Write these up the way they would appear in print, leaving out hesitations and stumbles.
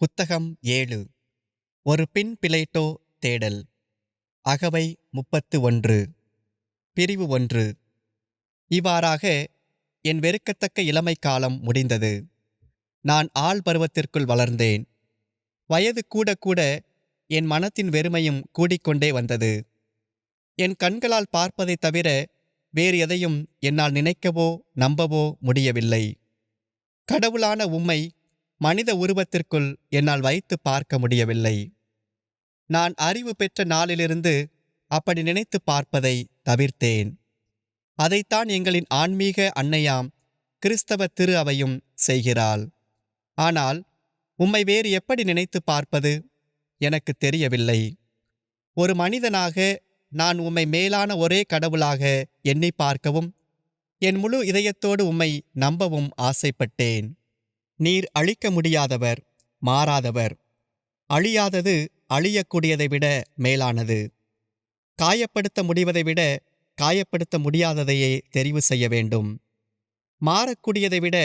புத்தகம் 7. ஒரு பின் பிலேட்டோ தேடல். அகவை 31. பிரிவு 1. இவ்வாறாக என் வெறுக்கத்தக்க இளமை காலம் முடிந்தது. நான் ஆள் பருவத்திற்குள் வளர்ந்தேன். வயது கூட கூட என் மனத்தின் வெறுமையும் கூடிக்கொண்டே வந்தது. என் கண்களால் பார்ப்பதைத் தவிர வேறு எதையும் என்னால் நினைக்கவோ நம்பவோ முடியவில்லை. கடவுளான உம்மை மனித உருவத்திற்குள் என்னால் வைத்து பார்க்க முடியவில்லை. நான் அறிவு பெற்ற நாளிலிருந்து அப்படி நினைத்து பார்ப்பதை தவிர்த்தேன். அதைத்தான் எங்களின் ஆன்மீக அன்னையாம் கிறிஸ்தவ திரு அவையும் செய்கிறாள். ஆனால் உம்மை வேறு எப்படி நினைத்து பார்ப்பது எனக்கு தெரியவில்லை. ஒரு மனிதனாக நான் உம்மை மேலான ஒரே கடவுளாக எண்ணி பார்க்கவும் என் முழு இதயத்தோடு உம்மை நம்பவும் ஆசைப்பட்டேன். நீர் அழிக்க முடியாதவர், மாறாதவர். அழியாதது அழியக்கூடியதை விட மேலானது. காயப்படுத்த முடிவதை விட காயப்படுத்த முடியாததையே தெரிவு செய்ய வேண்டும். மாறக்கூடியதை விட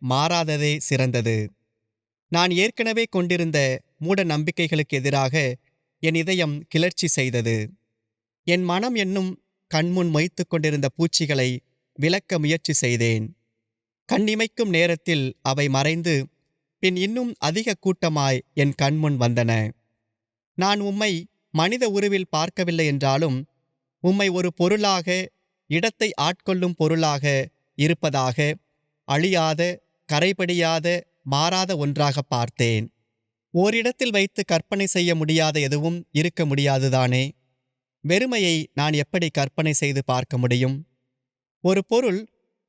மாறாததே சிறந்தது. நான் ஏற்கனவே கொண்டிருந்த மூட நம்பிக்கைகளுக்கு எதிராக என் இதயம் கிளர்ச்சி செய்தது. என் மனம் என்னும் கண்முன் மொய்த்து கொண்டிருந்த பூச்சிகளை விலக்க முயற்சி செய்தேன். கண்ணிமைக்கும் நேரத்தில் அவை மறைந்து பின் இன்னும் அதிக கூட்டமாய் என் கண்முன் வந்தன. நான் உம்மை மனித உருவில் பார்க்கவில்லை என்றாலும் உம்மை ஒரு பொருளாக, இடத்தை ஆட்கொள்ளும் பொருளாக இருப்பதாக, அழியாத, கரைபடியாத, மாறாத ஒன்றாக பார்த்தேன். ஓரிடத்தில் வைத்து கற்பனை செய்ய முடியாத எதுவும் இருக்க முடியாதுதானே? வெறுமையை நான் எப்படி கற்பனை செய்து பார்க்க முடியும்? ஒரு பொருள்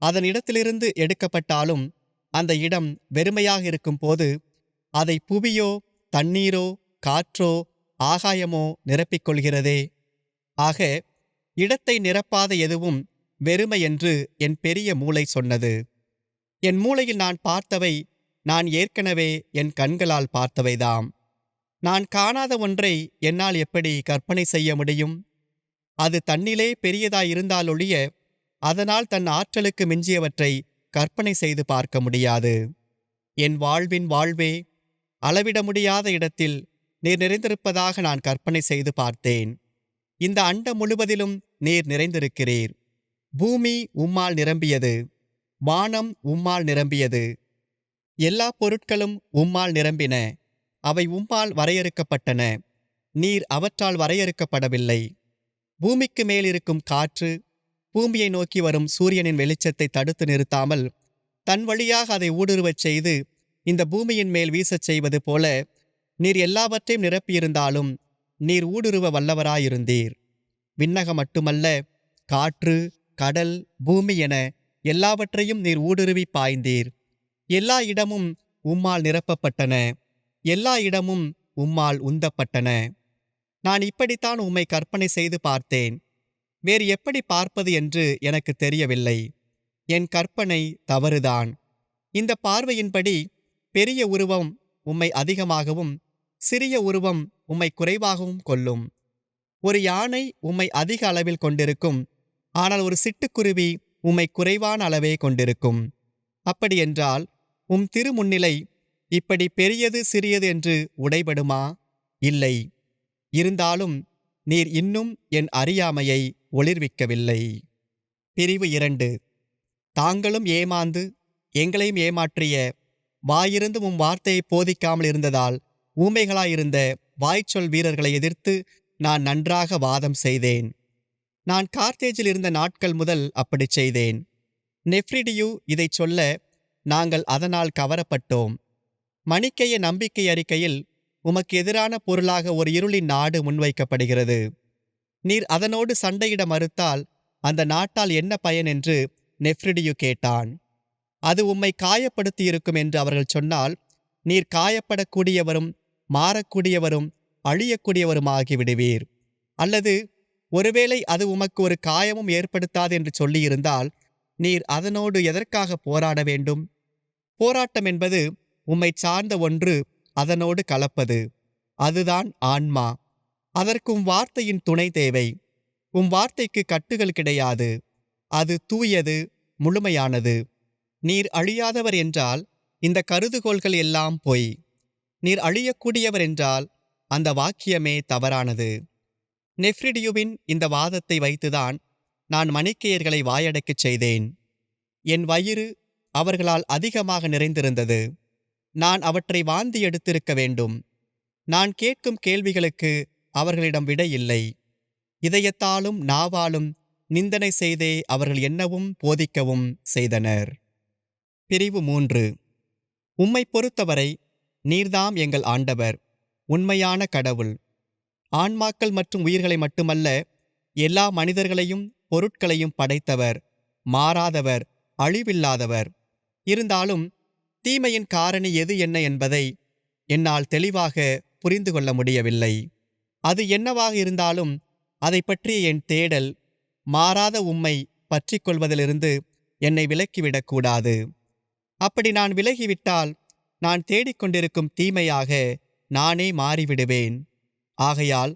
அதன் இடத்திலிருந்து எடுக்கப்பட்டாலும் அந்த இடம் வெறுமையாக இருக்கும்போது அதை புவியோ தண்ணீரோ காற்றோ ஆகாயமோ நிரப்பிக்கொள்கிறதே. ஆக இடத்தை நிரப்பாத எதுவும் வெறுமை என்று என் பெரிய மூளை சொன்னது. என் மூளையில் நான் பார்த்தவை நான் ஏற்கனவே என் கண்களால் பார்த்தவைதாம். நான் காணாத ஒன்றை என்னால் எப்படி கற்பனை செய்ய முடியும்? அது தன்னிலே பெரியதாயிருந்தாலொழிய அதனால் தன் ஆற்றலுக்கு மிஞ்சியவற்றை கற்பனை செய்து பார்க்க முடியாது. என் வாழ்வின் வாழ்வே, அளவிட முடியாத இடத்தில் நீர் நிறைந்திருப்பதாக நான் கற்பனை செய்து பார்த்தேன். இந்த அண்டம் முழுவதிலும் நீர் நிறைந்திருக்கிறீர். பூமி உம்மால் நிரம்பியது, வானம் உம்மால் நிரம்பியது. எல்லா பொருட்களும் உம்மால் நிரம்பின. அவை உம்மால் வரையறுக்கப்பட்டன, நீர் அவற்றால் வரையறுக்கப்படவில்லை. பூமிக்கு மேலிருக்கும் காற்று பூமியை நோக்கி வரும் சூரியனின் வெளிச்சத்தை தடுத்து நிறுத்தாமல் தன் வழியாக அதை ஊடுருவச் செய்து இந்த பூமியின் மேல் வீசச் செய்வது போல நீர் எல்லாவற்றையும் நிரப்பியிருந்தாலும் நீர் ஊடுருவ வல்லவராயிருந்தீர். விண்ணகம் மட்டுமல்ல, காற்று, கடல், பூமி என எல்லாவற்றையும் நீர் ஊடுருவி பாய்ந்தீர். எல்லா இடமும் உம்மால் நிரப்பப்பட்டன, எல்லா இடமும் உம்மால் உந்தப்பட்டன. நான் இப்படித்தான் உம்மை கற்பனை செய்து பார்த்தேன். வேறு எப்படி பார்ப்பது என்று எனக்கு தெரியவில்லை. என் கற்பனை தவறுதான். இந்த பார்வையின்படி பெரிய உருவம் உம்மை அதிகமாகவும் சிறிய உருவம் உம்மை குறைவாகவும் கொள்ளும். ஒரு யானை உம்மை அதிக அளவில் கொண்டிருக்கும், ஆனால் ஒரு சிட்டுக்குருவி உம்மை குறைவான அளவே கொண்டிருக்கும். அப்படியென்றால் உம் திருமுன்னிலை இப்படி பெரியது சிறியது என்று உடைபடுமா? இல்லை. இருந்தாலும் நீர் இன்னும் என் அறியாமையை ஒளிர்விக்கவில்லை. பிரிவு 2. தாங்களும் ஏமாந்து எங்களையும் ஏமாற்றிய, வாயிருந்தும் உம் வார்த்தையை போதிக்காமல் இருந்ததால் ஊமைகளாயிருந்த வாய்ச்சொல் வீரர்களை எதிர்த்து நான் நன்றாக வாதம் செய்தேன். நான் கார்த்தேஜில் இருந்த நாட்கள் முதல் அப்படிச் செய்தேன். நெஃப்ரிடியு இதைச் சொல்ல நாங்கள் அதனால் கவரப்பட்டோம். மணிக்கைய நம்பிக்கை அறிக்கையில் உமக்கு எதிரான பொருளாக ஒரு இருளின் நாடு முன்வைக்கப்படுகிறது. நீர் அதனோடு சண்டையிட மறுத்தால் அந்த நாட்டால் என்ன பயன் என்று நெஃப்ரிடியு கேட்டான். அது உம்மை காயப்படுத்தியிருக்கும் என்று அவர்கள் சொன்னால் நீர் காயப்படக்கூடியவரும் மாறக்கூடியவரும் அழியக்கூடியவருமாகி விடுவீர். அல்லது ஒருவேளை அது உமக்கு ஒரு காயமும் ஏற்படுத்தாது என்று சொல்லியிருந்தால் நீர் அதனோடு எதற்காக போராட வேண்டும்? போராட்டம் என்பது உம்மை சார்ந்த ஒன்று அதனோடு கலப்பது. அதுதான் ஆன்மா. அதற்கு உம் வார்த்தையின் துணை தேவை. உம் வார்த்தைக்கு கட்டுகள் கிடையாது. அது தூயது, முழுமையானது. நீர் அழியாதவர் என்றால் இந்த கருதுகோள்கள் எல்லாம் பொய். நீர் அழியக்கூடியவர் என்றால் அந்த வாக்கியமே தவறானது. நெஃப்ரிடியுவின் இந்த வாதத்தை வைத்துதான் நான் மனிக்கேயர்களை வாயடைக்கச் செய்தேன். என் வயிறு அவர்களால் அதிகமாக நிறைந்திருந்தது. நான் அவற்றை வாந்தி எடுத்திருக்க வேண்டும். நான் கேட்கும் கேள்விகளுக்கு அவர்களிடம் விடை இல்லை. இதயத்தாலும் நாவாலும் நிந்தனை செய்தே அவர்கள் எண்ணவும் போதிக்கவும் செய்தனர். பிரிவு 3. உம்மை பொறுத்தவரை நீர்தாம் எங்கள் ஆண்டவர், உண்மையான கடவுள். ஆன்மாக்கள் மற்றும் உயிர்களை மட்டுமல்ல, எல்லா மனிதர்களையும் பொருட்களையும் படைத்தவர், மாறாதவர், அழிவில்லாதவர். இருந்தாலும் தீமையின் காரணி எது என்ன என்பதை என்னால் தெளிவாக புரிந்து கொள்ள முடியவில்லை. அது என்னவாக இருந்தாலும் அதை பற்றிய என் தேடல் மாறாத உம்மை பற்றி கொள்வதிலிருந்து என்னை விலக்கிவிடக்கூடாது. அப்படி நான் விலகிவிட்டால் நான் தேடிக்கொண்டிருக்கும் தீமையாக நானே மாறிவிடுவேன். ஆகையால்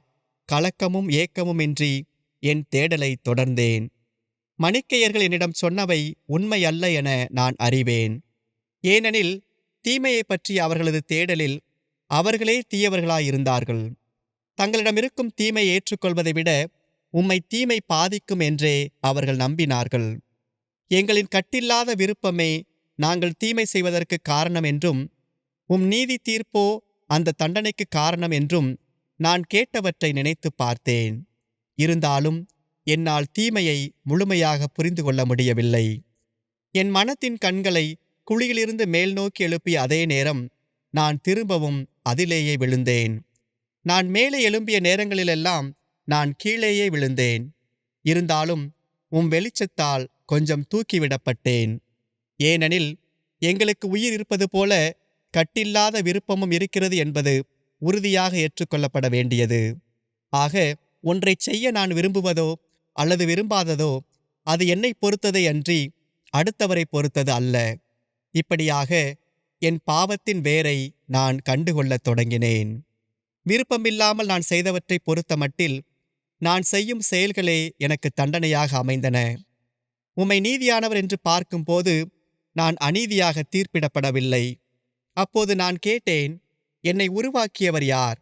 கலக்கமும் ஏக்கமுமின்றி என் தேடலை தொடர்ந்தேன். மனிக்கேயர்கள் என்னிடம் சொன்னவை உண்மையல்ல என நான் அறிவேன். ஏனெனில் தீமையை பற்றிய அவர்களது தேடலில் அவர்களே தீயவர்களாயிருந்தார்கள். தங்களிடமிருக்கும் தீமையை ஏற்றுக்கொள்வதை விட உம்மை தீமை பாதிக்கும் என்றே அவர்கள் நம்பினார்கள். எங்களின் கட்டில்லாத விருப்பமே நாங்கள் தீமை செய்வதற்கு காரணம் என்றும், உம் நீதி தீர்ப்போ அந்த தண்டனைக்கு காரணம் என்றும் நான் கேட்டவற்றை நினைத்து பார்த்தேன். இருந்தாலும் என்னால் தீமையை முழுமையாக புரிந்து கொள்ள முடியவில்லை. என் மனத்தின் கண்களை குழியிலிருந்து மேல் நோக்கி எழுப்பிய அதே நேரம் நான் திரும்பவும் அதிலேயே விழுந்தேன். நான் மேலே எழும்பிய நேரங்களிலெல்லாம் நான் கீழேயே விழுந்தேன். இருந்தாலும் உம் வெளிச்சத்தால் கொஞ்சம் தூக்கிவிடப்பட்டேன். ஏனெனில் எங்களுக்கு உயிர் இருப்பது போல கட்டில்லாத விருப்பமும் இருக்கிறது என்பது உறுதியாக ஏற்றுக்கொள்ளப்பட வேண்டியது. ஆக ஒன்றை செய்ய நான் விரும்புவதோ அல்லது விரும்பாததோ அது என்னை பொறுத்ததே அன்றி அடுத்தவரை பொறுத்தது அல்ல. இப்படியாக என் பாவத்தின் வேரை நான் கண்டுகொள்ளத் தொடங்கினேன். விருப்பமில்லாமல் நான் செய்தவற்றை பொறுத்த மட்டில் நான் செய்யும் செயல்களே எனக்கு தண்டனையாக அமைந்தன. உம்மை நீதியானவர் என்று பார்க்கும்போது நான் அநீதியாக தீர்ப்பிடப்படவில்லை. அப்போது நான் கேட்டேன், என்னை உருவாக்கியவர் யார்?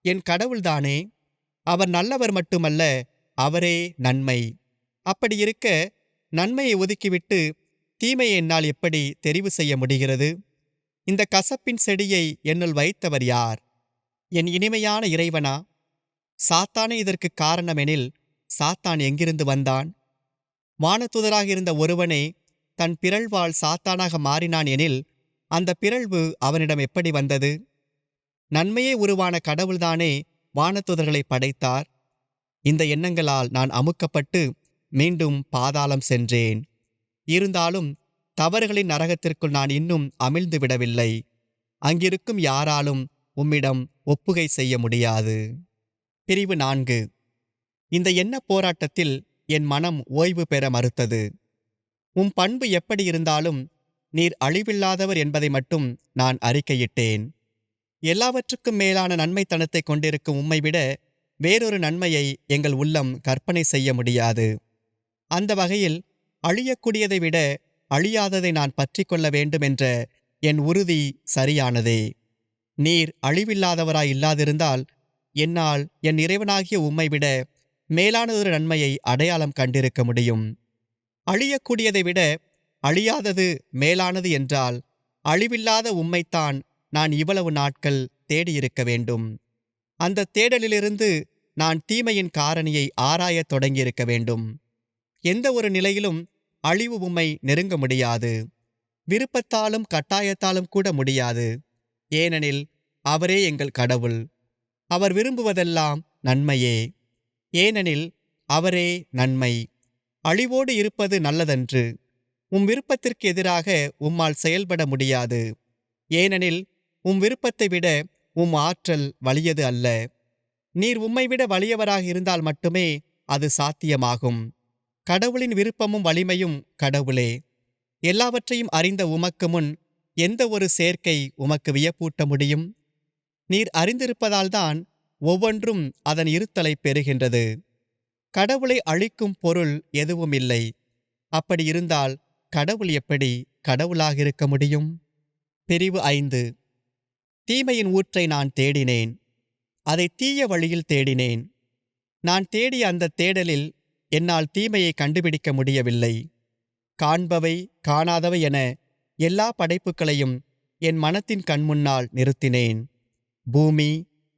என் கடவுள்தானே. அவர் நல்லவர் மட்டுமல்ல, அவரே நன்மை. அப்படியிருக்க நன்மையை ஒதுக்கிவிட்டு தீமையை என்னால் எப்படி தெரிவு செய்ய முடிகிறது? இந்த கசப்பின் செடியை என்னுள் வைத்தவர் யார்? என் இனிமையான இறைவனா? சாத்தானே இதற்கு காரணமெனில் சாத்தான் எங்கிருந்து வந்தான்? வானதூதராக இருந்த ஒருவனே தன் பிறழ்வால் சாத்தானாக மாறினான் எனில் அந்த பிறழ்வு அவனிடம் எப்படி வந்தது? நன்மையே உருவான கடவுள்தானே வானதூதர்களை படைத்தார். இந்த எண்ணங்களால் நான் அமுக்கப்பட்டு மீண்டும் பாதாளம் சென்றேன். இருந்தாலும் தவறுகளின் நரகத்திற்குள் நான் இன்னும் அமிழ்ந்து விடவில்லை. அங்கிருக்கும் யாராலும் உம்மிடம் ஒப்புகை செய்ய முடியாது. பிரிவு 4. இந்த எண்ண போராட்டத்தில் என் மனம் ஓய்வு பெற மறுத்தது. உம் பண்பு எப்படி இருந்தாலும் நீர் அழிவில்லாதவர் என்பதை மட்டும் நான் அறிக்கையிட்டேன். எல்லாவற்றுக்கும் மேலான நன்மைத்தனத்தை கொண்டிருக்கும் உம்மை விட வேறொரு நன்மையை எங்கள் உள்ளம் கற்பனை செய்ய முடியாது. அந்த வகையில் அழியக்கூடியதை விட அழியாததை நான் பற்றி கொள்ள வேண்டும் என்ற என் உறுதி சரியானதே. நீர் அழிவில்லாதவராய் இல்லாதிருந்தால் என்னால் என் இறைவனாகிய உம்மை விட மேலானதொரு நன்மையை அடையாளம் கண்டிருக்க முடியும். அழியக்கூடியதை விட அழியாதது மேலானது என்றால் அழிவில்லாத உம்மைத்தான் நான் இவ்வளவு நாட்கள் தேடியிருக்க வேண்டும். அந்த தேடலிலிருந்து நான் தீமையின் காரணியை ஆராயத் தொடங்கியிருக்க வேண்டும். எந்த ஒரு நிலையிலும் அழிவு உம்மை நெருங்க முடியாது. விருப்பத்தாலும் கட்டாயத்தாலும் கூட முடியாது. ஏனெனில் அவரே எங்கள் கடவுள். அவர் விரும்புவதெல்லாம் நன்மையே. ஏனெனில் அவரே நன்மை. அழிவோடு இருப்பது நல்லதன்று. உம் விருப்பத்திற்கு எதிராக உம்மால் செயல்பட முடியாது. ஏனெனில் உம் விருப்பத்தை விட உம் ஆற்றல் வலியது அல்ல. நீர் உம்மை விட வலியவராக இருந்தால் மட்டுமே அது சாத்தியமாகும். கடவுளின் விருப்பமும் வலிமையும் கடவுளே. எல்லாவற்றையும் அறிந்த உமக்கு முன் எந்த ஒரு சேர்க்கை உமக்கு வியப்பூட்ட முடியும்? நீர் அறிந்திருப்பதால்தான் ஒவ்வொன்றும் அதன் இருத்தலை பெறுகின்றது. கடவுளை அழிக்கும் பொருள் எதுவும் இல்லை. அப்படி இருந்தால் கடவுள் எப்படி கடவுளாக இருக்க முடியும்? பிரிவு 5. தீமையின் ஊற்றை நான் தேடினேன். அதை தீய வழியில் தேடினேன். நான் தேடிய அந்த தேடலில் என்னால் தீமையை கண்டுபிடிக்க முடியவில்லை. காண்பவை காணாதவை என எல்லா படைப்புகளையும் என் மனத்தின் கண்முன்னால் நிறுத்தினேன். பூமி,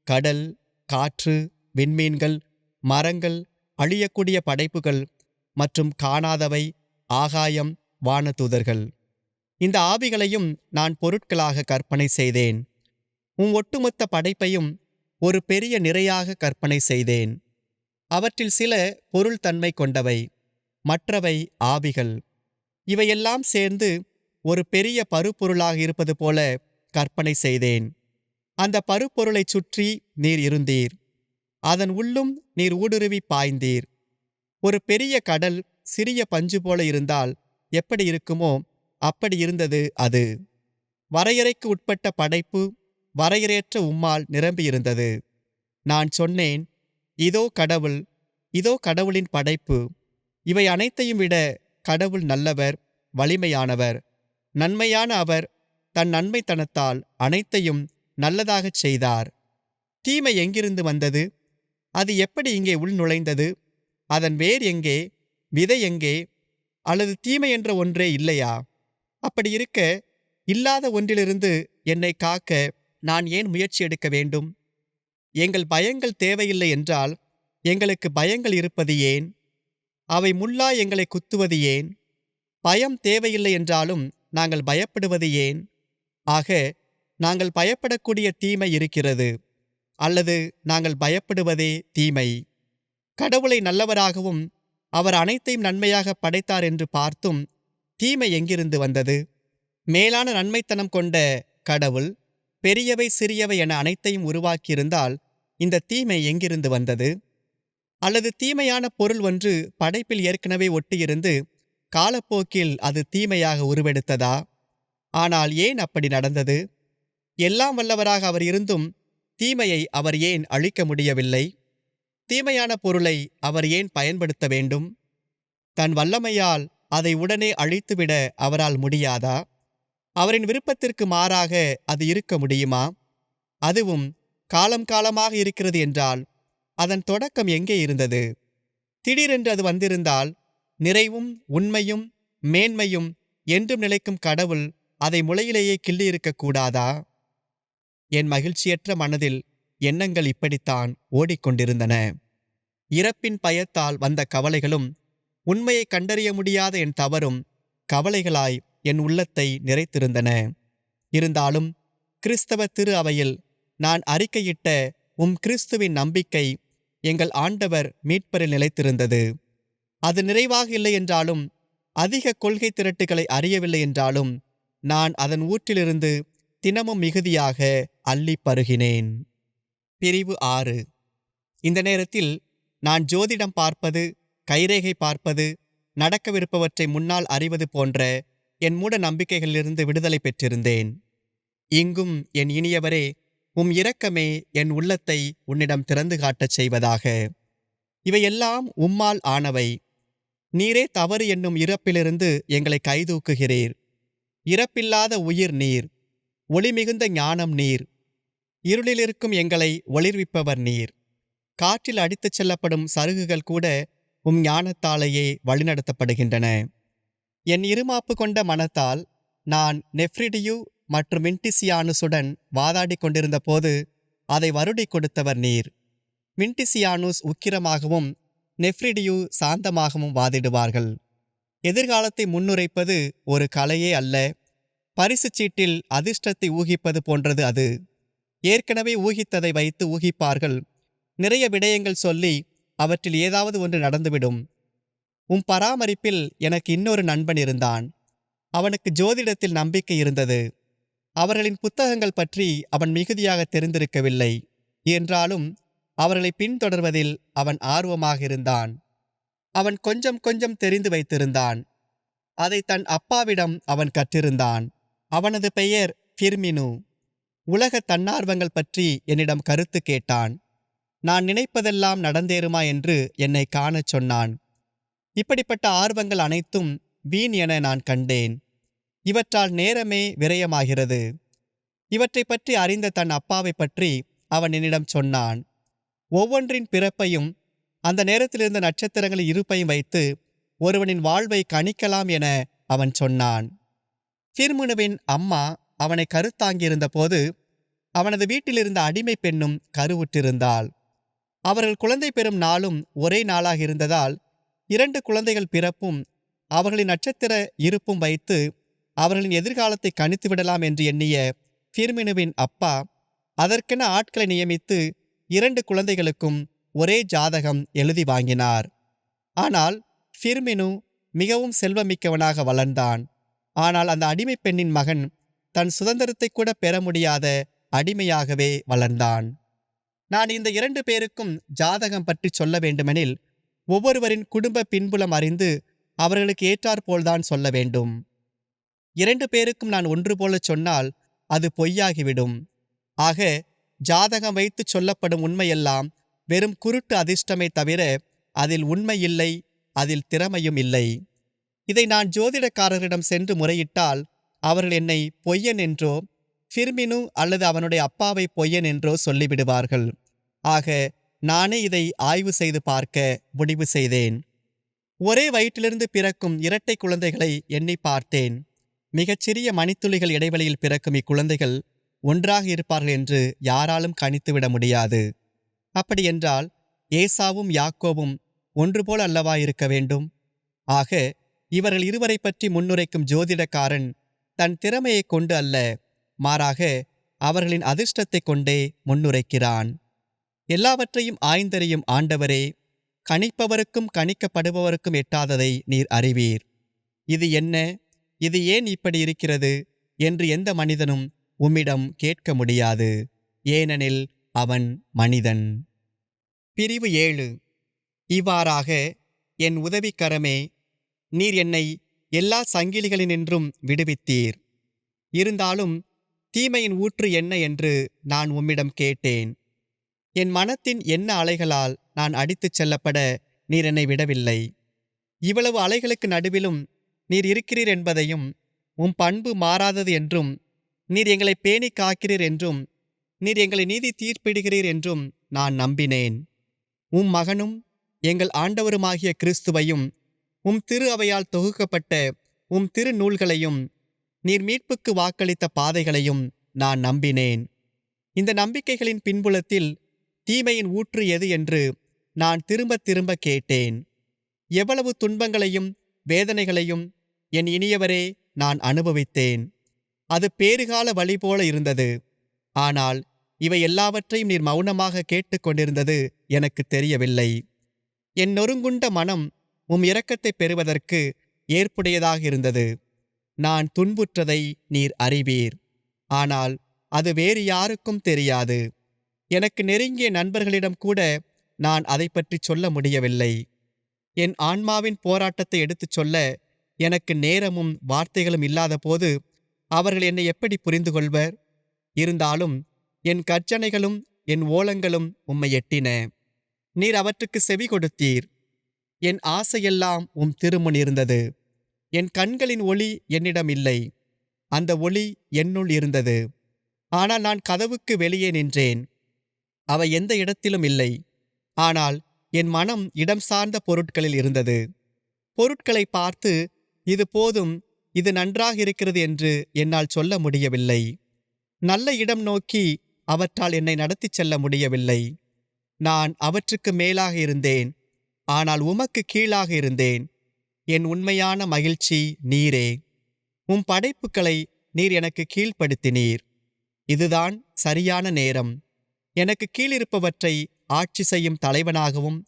கடல், காற்று, விண்மீன்கள், மரங்கள், அழியக்கூடிய படைப்புகள் மற்றும் காணாதவை, ஆகாயம், வானதூதர்கள். இந்த ஆவிகளையும் நான் பொருட்களாக கற்பனை செய்தேன். ஒட்டுமொத்த படைப்பையும் ஒரு பெரிய நிறையாக கற்பனை செய்தேன். அவற்றில் சில பொருள் தன்மை கொண்டவை, மற்றவை ஆவிகள். இவையெல்லாம் சேர்ந்து ஒரு பெரிய பருப்பொருளாக இருப்பது போல கற்பனை செய்தேன். அந்த பருப்பொருளைச் சுற்றி நீர் இருந்தீர். அதன் உள்ளும் நீர் ஊடுருவி பாய்ந்தீர். ஒரு பெரிய கடல் சிறிய பஞ்சு போல இருந்தால் எப்படி இருக்குமோ அப்படி இருந்தது அது. வரையறைக்கு உட்பட்ட படைப்பு வரையறையற்ற உம்மால் நிரம்பியிருந்தது. நான் சொன்னேன், இதோ கடவுள், இதோ கடவுளின் படைப்பு. இவை அனைத்தையும் விட கடவுள் நல்லவர், வலிமையானவர், நன்மையான அவர் தன் நன்மைத்தனத்தால் அனைத்தையும் நல்லதாகச் செய்தார். தீமை எங்கிருந்து வந்தது? அது எப்படி இங்கே உள்நுழைந்தது? அதன் வேர் எங்கே? விதை எங்கே? அல்லது தீமை என்ற ஒன்றே இல்லையா? அப்படி இருக்க, இல்லாத ஒன்றிலிருந்து என்னை காக்க நான் ஏன் முயற்சி எடுக்க வேண்டும்? எங்கள் பயங்கள் தேவையில்லை என்றால் எங்களுக்கு பயங்கள் இருப்பது ஏன்? அவை முள்ளாய் எங்களை குத்துவது ஏன்? பயம் தேவையில்லை என்றாலும் நாங்கள் பயப்படுவது ஏன்? ஆக, நாங்கள் பயப்படக்கூடிய தீமை இருக்கிறது, அல்லது நாங்கள் பயப்படுவதே தீமை. கடவுளை நல்லவராகவும் அவர் அனைத்தையும் நன்மையாக படைத்தார் என்று பார்த்தும் தீமை எங்கிருந்து வந்தது? மேலான நன்மைத்தனம் கொண்ட கடவுள் பெரியவை சிறியவை என அனைத்தையும் உருவாக்கியிருந்தால் இந்த தீமை எங்கிருந்து வந்தது? அல்லது தீமையான பொருள் ஒன்று படைப்பில் ஏற்கனவே ஒட்டியிருந்து காலப்போக்கில் அது தீமையாக உருவெடுத்ததா? ஆனால் ஏன் அப்படி நடந்தது? எல்லாம் வல்லவராக அவர் இருந்தும் தீமையை அவர் ஏன் அழிக்க முடியவில்லை? தீமையான பொருளை அவர் ஏன் பயன்படுத்த வேண்டும்? தன் வல்லமையால் அதை உடனே அழித்துவிட அவரால் முடியாதா? அவரின் விருப்பத்திற்கு மாறாக அது இருக்க முடியுமா? அதுவும் காலம் காலமாக இருக்கிறது என்றால் அதன் தொடக்கம் எங்கே இருந்தது? திடீரென்று அது வந்திருந்தால் நிறைவும் உண்மையும் மேன்மையும் என்றும் நிலைக்கும் கடவுள் அதை முளையிலேயே கிள்ளியிருக்கக்கூடாதா? என் மகிழ்ச்சியற்ற மனதில் எண்ணங்கள் இப்படித்தான் ஓடிக்கொண்டிருந்தன. இறப்பின் பயத்தால் வந்த கவலைகளும் உண்மையை கண்டறிய முடியாத என் தவறும் கவலைகளாய் என் உள்ளத்தை நிறைத்திருந்தன. இருந்தாலும் கிறிஸ்தவ திரு அவையில் நான் அறிக்கையிட்ட கிறிஸ்துவின் நம்பிக்கை எங்கள் ஆண்டவர் மீட்பரில் நிலைத்திருந்தது. அது நிறைவாக இல்லை என்றாலும், அதிக கொள்கை திரட்டுகளை அறியவில்லை என்றாலும், நான் அதன் ஊற்றிலிருந்து தினமும் மிகுதியாக அள்ளி பருகினேன். பிரிவு 6. இந்த நேரத்தில் நான் ஜோதிடம் பார்ப்பது, கைரேகை பார்ப்பது, நடக்கவிருப்பவற்றை முன்னால் அறிவது போன்ற என் மூட நம்பிக்கைகளிலிருந்து விடுதலை பெற்றிருந்தேன். இங்கும் என் இனியவரே, இரக்கமே என் உள்ளத்தை உன்னிடம் திறந்து காட்டச் செய்வதாக. இவையெல்லாம் உம்மால் ஆனவை. நீரே தவறு என்னும் இறப்பிலிருந்து எங்களை கைதூக்குகிறீர். இறப்பில்லாத உயிர் நீர், ஒளிமிகுந்த ஞானம் நீர், இருளிலிருக்கும் எங்களை ஒளிர்விப்பவர் நீர். காற்றில் அடித்துச் செல்லப்படும் சருகுகள் கூட ஞானத்தாலேயே வழிநடத்தப்படுகின்றன. என் இருமாப்பு கொண்ட மனத்தால் நான் நெஃப்ரிடியு மற்றும் மின்டிசியானுசுடன் வாதாடி கொண்டிருந்த போது அதை வருடி கொடுத்தவர் நீர். மின்டிசியானுஸ் உக்கிரமாகவும் நெஃப்ரிடியு சாந்தமாகவும் வாதிடுவார்கள். எதிர்காலத்தை முன்னுரைப்பது ஒரு கலையே அல்ல, பரிசுச் சீட்டில் அதிர்ஷ்டத்தை ஊகிப்பது போன்றது அது. ஏற்கனவே ஊகித்ததை வைத்து ஊகிப்பார்கள். நிறைய விடயங்கள் சொல்லி அவற்றில் ஏதாவது ஒன்று நடந்துவிடும். பராமரிப்பில் எனக்கு இன்னொரு நண்பன் இருந்தான். அவனுக்கு ஜோதிடத்தில் நம்பிக்கை இருந்தது. அவர்களின் புத்தகங்கள் பற்றி அவன் மிகுதியாக தெரிந்திருக்கவில்லை என்றாலும் அவர்களை பின்தொடர்வதில் அவன் ஆர்வமாக இருந்தான். அவன் கொஞ்சம் கொஞ்சம் தெரிந்து வைத்திருந்தான். அதை தன் அப்பாவிடம் அவன் கற்றிருந்தான். அவனது பெயர் ஃபிர்மினு. உலக தன்னார்வங்கள் பற்றி என்னிடம் கருத்து கேட்டான். நான் நினைப்பதெல்லாம் நடந்தேறுமா என்று என்னை காணச் சொன்னான். இப்படிப்பட்ட ஆர்வங்கள் அனைத்தும் வீண் என நான் கண்டேன். இவற்றால் நேரமே விரயமாகிறது. இவற்றை பற்றி அறிந்த தன் அப்பாவை பற்றி அவன் என்னிடம் சொன்னான். ஒவ்வொன்றின் பிறப்பையும் அந்த நேரத்தில் இருந்த நட்சத்திரங்களின் இருப்பையும் வைத்து ஒருவனின் வாழ்வை கணிக்கலாம் என அவன் சொன்னான். பிர்முனுவின் அம்மா அவனை கருத்தாங்கியிருந்த போது அவனது வீட்டிலிருந்த அடிமை பெண்ணும் கருவுற்றிருந்தாள். அவர்கள் குழந்தை பெறும் நாளும் ஒரே நாளாக இருந்ததால் 2 குழந்தைகள் பிறப்பும் அவர்களின் நட்சத்திர இருப்பும் வைத்து அவர்களின் எதிர்காலத்தை கணித்துவிடலாம் என்று எண்ணிய பிர்மினுவின் அப்பா அதற்கென ஆட்களை நியமித்து 2 குழந்தைகளுக்கும் ஒரே ஜாதகம் எழுதி வாங்கினார். ஆனால் பிர்மினு மிகவும் செல்வமிக்கவனாக வளர்ந்தான். ஆனால் அந்த அடிமை பெண்ணின் மகன் தன் சுதந்திரத்தை கூட பெற முடியாத அடிமையாகவே வளர்ந்தான். நான் இந்த 2 பேருக்கும் ஜாதகம் பற்றி சொல்ல வேண்டுமெனில் ஒவ்வொருவரின் குடும்ப பின்புலம் அறிந்து அவர்களுக்கு ஏற்றாற்போல்தான் சொல்ல வேண்டும். 2 பேருக்கும் நான் ஒன்று போல சொன்னால் அது பொய்யாகிவிடும். ஆக ஜாதகம் வைத்து சொல்லப்படும் உண்மையெல்லாம் வெறும் குருட்டு அதிர்ஷ்டமே தவிர அதில் உண்மை இல்லை, அதில் திறமையும் இல்லை. இதை நான் ஜோதிடக்காரரிடம் சென்று முறையிட்டால் அவர்கள் என்னை பொய்யன் என்றோ பிர்மினு அல்லது அவனுடைய அப்பாவை பொய்யன் என்றோ சொல்லிவிடுவார்கள். ஆக நானே இதை ஆய்வு செய்து பார்க்க முடிவு செய்தேன். ஒரே வயிற்றிலிருந்து பிறக்கும் 2 குழந்தைகளை எண்ணி பார்த்தேன். மிகச்சிறிய மணித்துளிகள் இடைவெளியில் பிறக்கும் இக்குழந்தைகள் ஒன்றாக இருப்பார்கள் என்று யாராலும் கணித்துவிட முடியாது. அப்படியென்றால் ஏசாவும் யாக்கோவும் ஒன்று போல அல்லவா இருக்க வேண்டும்? ஆக இவர்கள் இருவரை பற்றி முன்னுரைக்கும் ஜோதிடக்காரன் தன் திறமையை கொண்டு அல்ல, மாறாக அவர்களின் அதிர்ஷ்டத்தை கொண்டே முன்னுரைக்கிறான். எல்லாவற்றையும் ஆய்ந்தறியும் ஆண்டவரே, கணிப்பவருக்கும் கணிக்கப்படுபவருக்கும் எட்டாததை நீர் அறிவீர். இது என்ன, இது ஏன் இப்படி இருக்கிறது என்று எந்த மனிதனும் உம்மிடம் கேட்க முடியாது, ஏனெனில் அவன் மனிதன். பிரிவு 7. இவ்வாறாக என் உதவிக்கரமே, நீர் என்னை எல்லா சங்கிலிகளினின்றும் விடுவித்தீர். இருந்தாலும் தீமையின் ஊற்று என்ன என்று நான் உம்மிடம் கேட்டேன். என் மனத்தின் எண்ண அலைகளால் நான் அடித்துச் செல்லப்பட நீர் என்னை விடவில்லை. இவ்வளவு அலைகளுக்கு நடுவிலும் நீர் இருக்கிறீர் என்பதையும், உம் பண்பு மாறாதது என்றும், நீர் எங்களை பேணி காக்கிறீர் என்றும், நீர் எங்களை நீதி தீர்ப்பிடுகிறீர் என்றும் நான் நம்பினேன். உம் மகனும் எங்கள் ஆண்டவருமாகிய கிறிஸ்துவையும், உம் திரு அவையால் தொகுக்கப்பட்ட உம் திரு நூல்களையும், நீர் மீட்புக்கு வாக்களித்த பாதைகளையும் நான் நம்பினேன். இந்த நம்பிக்கைகளின் பின்புலத்தில் தீமையின் ஊற்று எது என்று நான் திரும்ப திரும்ப கேட்டேன். எவ்வளவு துன்பங்களையும் வேதனைகளையும் என் இனியவரே நான் அனுபவித்தேன். அது பேறுகால வழி போல இருந்தது. ஆனால் இவை எல்லாவற்றையும் நீர் மௌனமாக கேட்டுக்கொண்டிருந்தது எனக்கு தெரியவில்லை. என் நொறுங்குண்ட மனம் உம் இரக்கத்தை பெறுவதற்கு ஏற்புடையதாக இருந்தது. நான் துன்புற்றதை நீர் அறிவீர், ஆனால் அது வேறு யாருக்கும் தெரியாது. எனக்கு நெருங்கிய நண்பர்களிடம் கூட நான் அதை பற்றி சொல்ல முடியவில்லை. என் ஆன்மாவின் போராட்டத்தை எடுத்துச் சொல்ல எனக்கு நேரமும் வார்த்தைகளும் இல்லாத போது அவர்கள் என்னை எப்படி புரிந்து கொள்வர்? இருந்தாலும் என் கர்ஜனைகளும் என் ஓலங்களும் உம்மை எட்டின. நீர் அவற்றுக்கு செவி கொடுத்தீர். என் ஆசையெல்லாம் உம் திருமுன் இருந்தது. என் கண்களின் ஒளி என்னிடம் இல்லை, அந்த ஒளி என்னுள் இருந்தது. ஆனால் நான் கதவுக்கு வெளியே நின்றேன். அவை எந்த இடத்திலும் இல்லை. ஆனால் என் மனம் இடம் சார்ந்த பொருட்களில் இருந்தது. பொருட்களை பார்த்து இது போதும், இது நன்றாக இருக்கிறது என்று என்னால் சொல்ல முடியவில்லை. நல்ல இடம் நோக்கி அவற்றால் என்னை நடத்திச் செல்ல முடியவில்லை. நான் அவற்றுக்கு மேலாக இருந்தேன், ஆனால் உமக்கு கீழாக இருந்தேன். என் உண்மையான மகிழ்ச்சி நீரே. உம் படைப்புகளை நீர் எனக்கு கீழ்ப்படுத்தினீர். இதுதான் சரியான நேரம். எனக்கு கீழிருப்பவற்றை ஆட்சி செய்யும் தலைவனாகவும்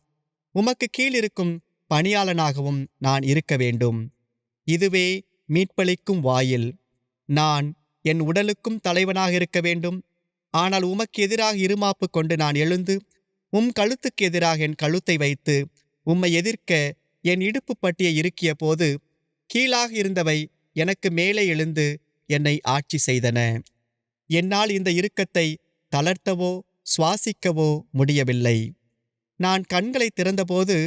உமக்கு கீழிருக்கும் பணியாளனாகவும் நான் இருக்க வேண்டும். இதுவே மீட்பளிக்கும் வாயில். நான் என் உடலுக்கும் தலைவனாக இருக்க வேண்டும். ஆனால் உமக்கு எதிராக இருமாப்பு கொண்டு நான் எழுந்து உம் கழுத்துக்கு எதிராக என் கழுத்தை வைத்து உம்மை எதிர்க்க என் இடுப்பு பட்டியை இறுக்கிய போது கீழாக இருந்தவை எனக்கு மேலே எழுந்து என்னை ஆட்சி செய்தன. என்னால் இந்த இறுக்கத்தை தளர்த்தவோ சுவாசிக்கவோ முடியவில்லை. நான் கண்களை திறந்தபோது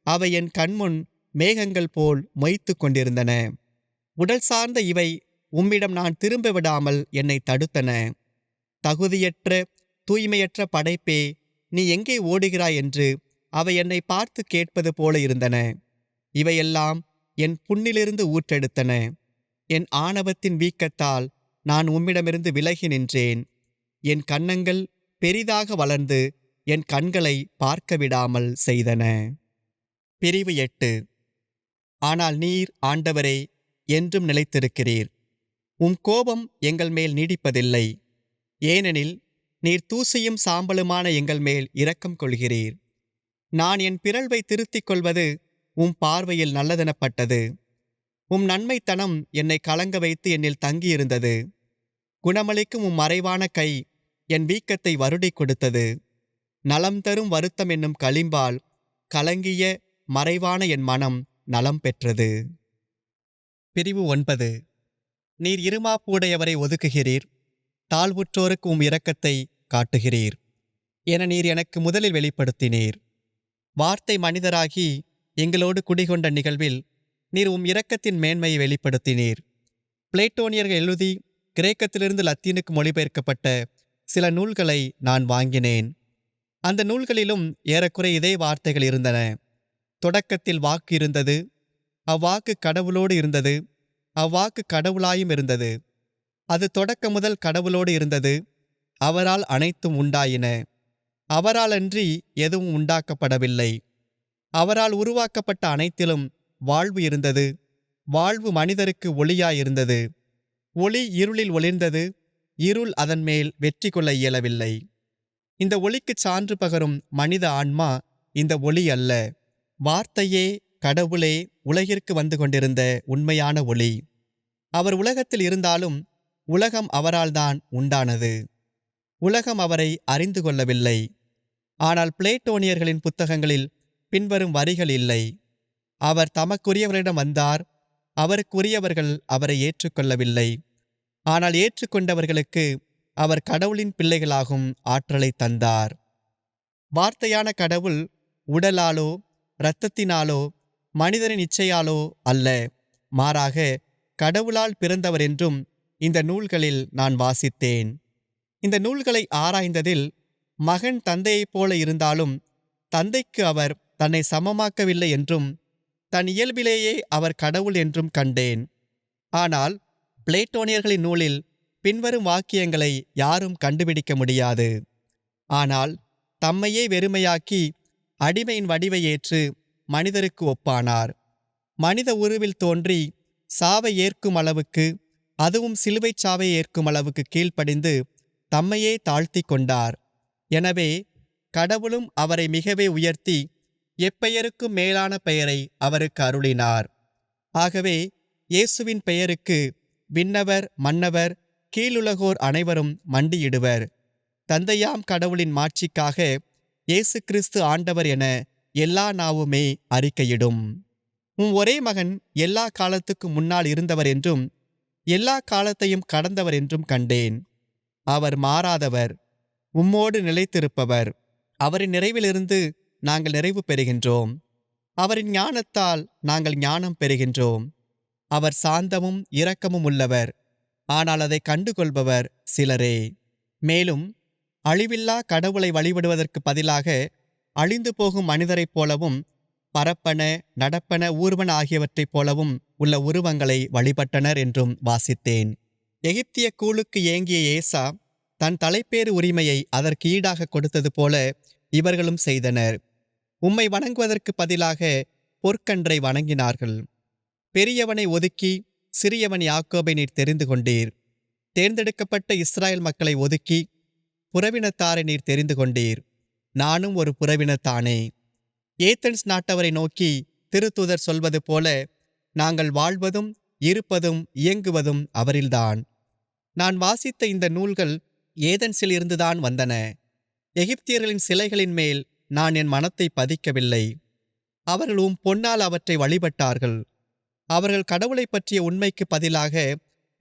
அவை என் கண்முன் மேகங்கள் போல் மொய்த்து கொண்டிருந்தன. உடல் சார்ந்த இவை உம்மிடம் நான் திரும்ப விடாமல் என்னை தடுத்தன. தகுதியற்ற தூய்மையற்ற படைப்பே, நீ எங்கே ஓடுகிறாய் என்று அவை என்னை பார்த்து கேட்பது போல இருந்தன. இவையெல்லாம் என் புண்ணிலிருந்து ஊற்றெடுத்தன. என் ஆணவத்தின் வீக்கத்தால் நான் உம்மிடமிருந்து விலகி நின்றேன். என் கன்னங்கள் பெரிதாக வளர்ந்து என் கண்களை பார்க்க விடாமல் செய்தன. பிரிவு 8. ஆனால் நீர், ஆண்டவரே, என்றும் நிலைத்திருக்கிறீர். உம் கோபம் எங்கள் மேல் நீடிப்பதில்லை. ஏனெனில் நீர் தூசியும் சாம்பலுமான எங்கள் மேல் இரக்கம் கொள்கிறீர். நான் என் பிறழ்வை திருத்திக் கொள்வது உம் பார்வையில் நல்லதெனப்பட்டது. உம் நன்மைத்தனம் என்னை கலங்க வைத்து என்னில் தங்கியிருந்தது. குணமளிக்கும் உம் மறைவான கை என் வீக்கத்தை வருடி கொடுத்தது. நலம் தரும் வருத்தம் என்னும் களிம்பால் கலங்கிய மறைவான என் மனம் நலம் பெற்றது. பிரிவு 9. நீர் இருமாப்பு உடையவரை ஒதுக்குகிறீர். தாழ்வுற்றோருக்கு உம் இரக்கத்தை காட்டுகிறீர் என நீர் எனக்கு முதலில் வெளிப்படுத்தினீர். வார்த்தை மனிதராகி எங்களோடு குடிகொண்ட நிகழ்வில் நீர் உம் இரக்கத்தின் மேன்மையை வெளிப்படுத்தினீர். பிளேட்டோனியர்கள் எழுதி கிரேக்கத்திலிருந்து லத்தீனுக்கு மொழிபெயர்க்கப்பட்ட சில நூல்களை நான் வாங்கினேன். அந்த நூல்களிலும் ஏறக்குறை இதே வார்த்தைகள் இருந்தன. தொடக்கத்தில் வாக்கு இருந்தது, அவ்வாக்கு கடவுளோடு இருந்தது, அவ்வாக்கு கடவுளாயும் இருந்தது. அது தொடக்க முதல் கடவுளோடு இருந்தது. அவரால் அனைத்தும் உண்டாயின. அவராலன்றி எதுவும் உண்டாக்கப்படவில்லை. அவரால் உருவாக்கப்பட்ட அனைத்திலும் வாழ்வு இருந்தது. வாழ்வு மனிதருக்கு ஒளியாயிருந்தது. ஒளி இருளில் ஒளிர்ந்தது. இருள் அதன் மேல் வெற்றி கொள்ள இயலவில்லை. இந்த ஒளிக்குச் சான்று பகரும் மனித ஆன்மா இந்த ஒளி அல்ல. வார்த்தையே, கடவுளே உலகிற்கு வந்து கொண்டிருந்த உண்மையான ஒளி. அவர் உலகத்தில் இருந்தாலும் உலகம் அவரால்தான் உண்டானது. உலகம் அவரை அறிந்து கொள்ளவில்லை. ஆனால் பிளேட்டோனியர்களின் புத்தகங்களில் பின்வரும் வரிகள் இல்லை. அவர் தமக்குரியவரிடம் வந்தார். அவருக்குரியவர்கள் அவரை ஏற்றுக்கொள்ளவில்லை. ஆனால் ஏற்றுக்கொண்டவர்களுக்கு அவர் கடவுளின் பிள்ளைகளாகும் ஆற்றலை தந்தார். வார்த்தையான கடவுள் உடலாலோ இரத்தத்தினாலோ மனிதரின் இச்சையாலோ அல்ல, மாறாக கடவுளால் பிறந்தவர் என்றும் இந்த நூல்களில் நான் வாசித்தேன். இந்த நூல்களை ஆராய்ந்ததில் மகன் தந்தையைப் போல இருந்தாலும் தந்தைக்கு அவர் தன்னை சமமாக்கவில்லை என்றும் தன் இயல்பிலேயே அவர் கடவுள் என்றும் கண்டேன். ஆனால் பிளேட்டோனியர்களின் நூலில் பின்வரும் வாக்கியங்களை யாரும் கண்டுபிடிக்க முடியாது. ஆனால் தம்மையே வெறுமையாக்கி அடிமையின் வடிவை ஏற்று மனிதருக்கு ஒப்பானார். மனித உருவில் தோன்றி சாவை ஏற்கும் அளவுக்கு, அதுவும் சிலுவைச் சாவை ஏற்கும் அளவுக்கு கீழ்ப்படிந்து தம்மையே தாழ்த்தி கொண்டார். எனவே கடவுளும் அவரை மிகவே உயர்த்தி எப்பெயருக்கும் மேலான பெயரை அவருக்கு அருளினார். ஆகவே இயேசுவின் பெயருக்கு விண்ணவர், மன்னவர், கீழுலகோர் அனைவரும் மண்டியிடுவர். தந்தையாம் கடவுளின் மாட்சிக்காக இயேசு கிறிஸ்து ஆண்டவர் என எல்லா நாவுமே அறிக்கையிடும். உம் ஒரே மகன் எல்லா காலத்துக்கு முன்னால் இருந்தவர் என்றும் எல்லா காலத்தையும் கடந்தவர் என்றும் கண்டேன். அவர் மாறாதவர், உம்மோடு நிலைத்திருப்பவர். அவரின் நிறைவிலிருந்து நாங்கள் நிறைவு பெறுகின்றோம். அவரின் ஞானத்தால் நாங்கள் ஞானம் பெறுகின்றோம். அவர் சாந்தமும் இரக்கமும் உள்ளவர். ஆனால் அதை கண்டுகொள்பவர் சிலரே. மேலும் அழிவில்லா கடவுளை வழிபடுவதற்கு பதிலாக அழிந்து போகும் மனிதரைப் போலவும் பரப்பன, நடப்பன, ஊர்வன ஆகியவற்றைப் போலவும் உள்ள உருவங்களை வழிபட்டனர் என்றும் வாசித்தேன். எகிப்திய கூழுக்கு ஏங்கிய ஏசா தன் தலைப்பேறு உரிமையை அதற்கு ஈடாக கொடுத்தது போல இவர்களும் செய்தனர். உம்மை வணங்குவதற்கு பதிலாக பொற்கன்றை வணங்கினார்கள். பெரியவனை ஒதுக்கி சிறியவன் யாக்கோபை நீர் தெரிந்து கொண்டீர். தேர்ந்தெடுக்கப்பட்ட இஸ்ராயேல் மக்களை ஒதுக்கி புறவினத்தாரை நீர் தெரிந்து கொண்டீர். நானும் ஒரு புறவினத்தானே. ஏத்தென்ஸ் நாட்டவரை நோக்கி திருத்தூதர் சொல்வது போல, நாங்கள் வாழ்வதும் இருப்பதும் இயங்குவதும் அவரில்தான். நான் வாசித்த இந்த நூல்கள் ஏதென்ஸில் இருந்துதான் வந்தன. எகிப்தியர்களின் சிலைகளின் மேல் நான் என் மனத்தை பதிக்கவில்லை. அவர்கள் பொன்னால் அவற்றை வழிபட்டார்கள். அவர்கள் கடவுளை பற்றிய உண்மைக்கு பதிலாக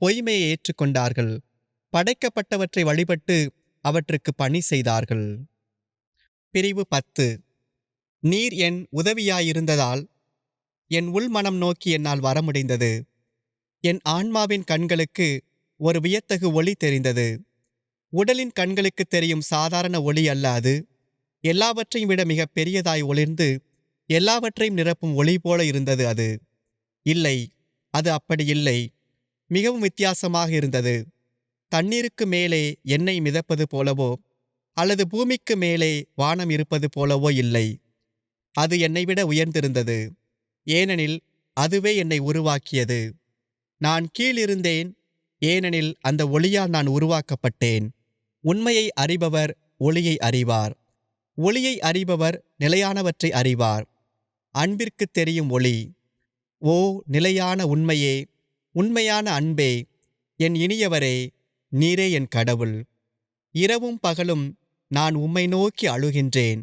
பொய்மையை ஏற்றுக்கொண்டார்கள். படைக்கப்பட்டவற்றை வழிபட்டு அவற்றுக்கு பணி செய்தார்கள். பிரிவு 10. நீர் என் உதவியாயிருந்ததால் என் உள்மனம் நோக்கி என்னால் வர முடிந்தது. என் ஆன்மாவின் கண்களுக்கு ஒரு வியத்தகு ஒளி தெரிந்தது. உடலின் கண்களுக்கு தெரியும் சாதாரண ஒளி அல்ல அது. எல்லாவற்றையும் விட மிக பெரியதாய் ஒளிர்ந்து எல்லாவற்றையும் நிரப்பும் ஒளி போல இருந்தது அது. இல்லை, அது அப்படி இல்லை. மிகவும் வித்தியாசமாக இருந்தது. தண்ணீருக்கு மேலே எண்ணெய் மிதப்பது போலவோ அல்லது பூமிக்கு மேலே வானம் இருப்பது போலவோ இல்லை. அது என்னை விட உயர்ந்திருந்தது. ஏனெனில் அதுவே என்னை உருவாக்கியது. நான் கீழிருந்தேன், ஏனெனில் அந்த ஒளியால் நான் உருவாக்கப்பட்டேன். உண்மையை அறிபவர் ஒளியை அறிவார். ஒளியை அறிபவர் நிலையானவற்றை அறிவார். அன்பிற்குத் தெரியும் ஒளி. ஓ நிலையான உண்மையே, உண்மையான அன்பே, என் இனியவரே, நீரே என் கடவுள். இரவும் பகலும் நான் உம்மை நோக்கி அழுகின்றேன்.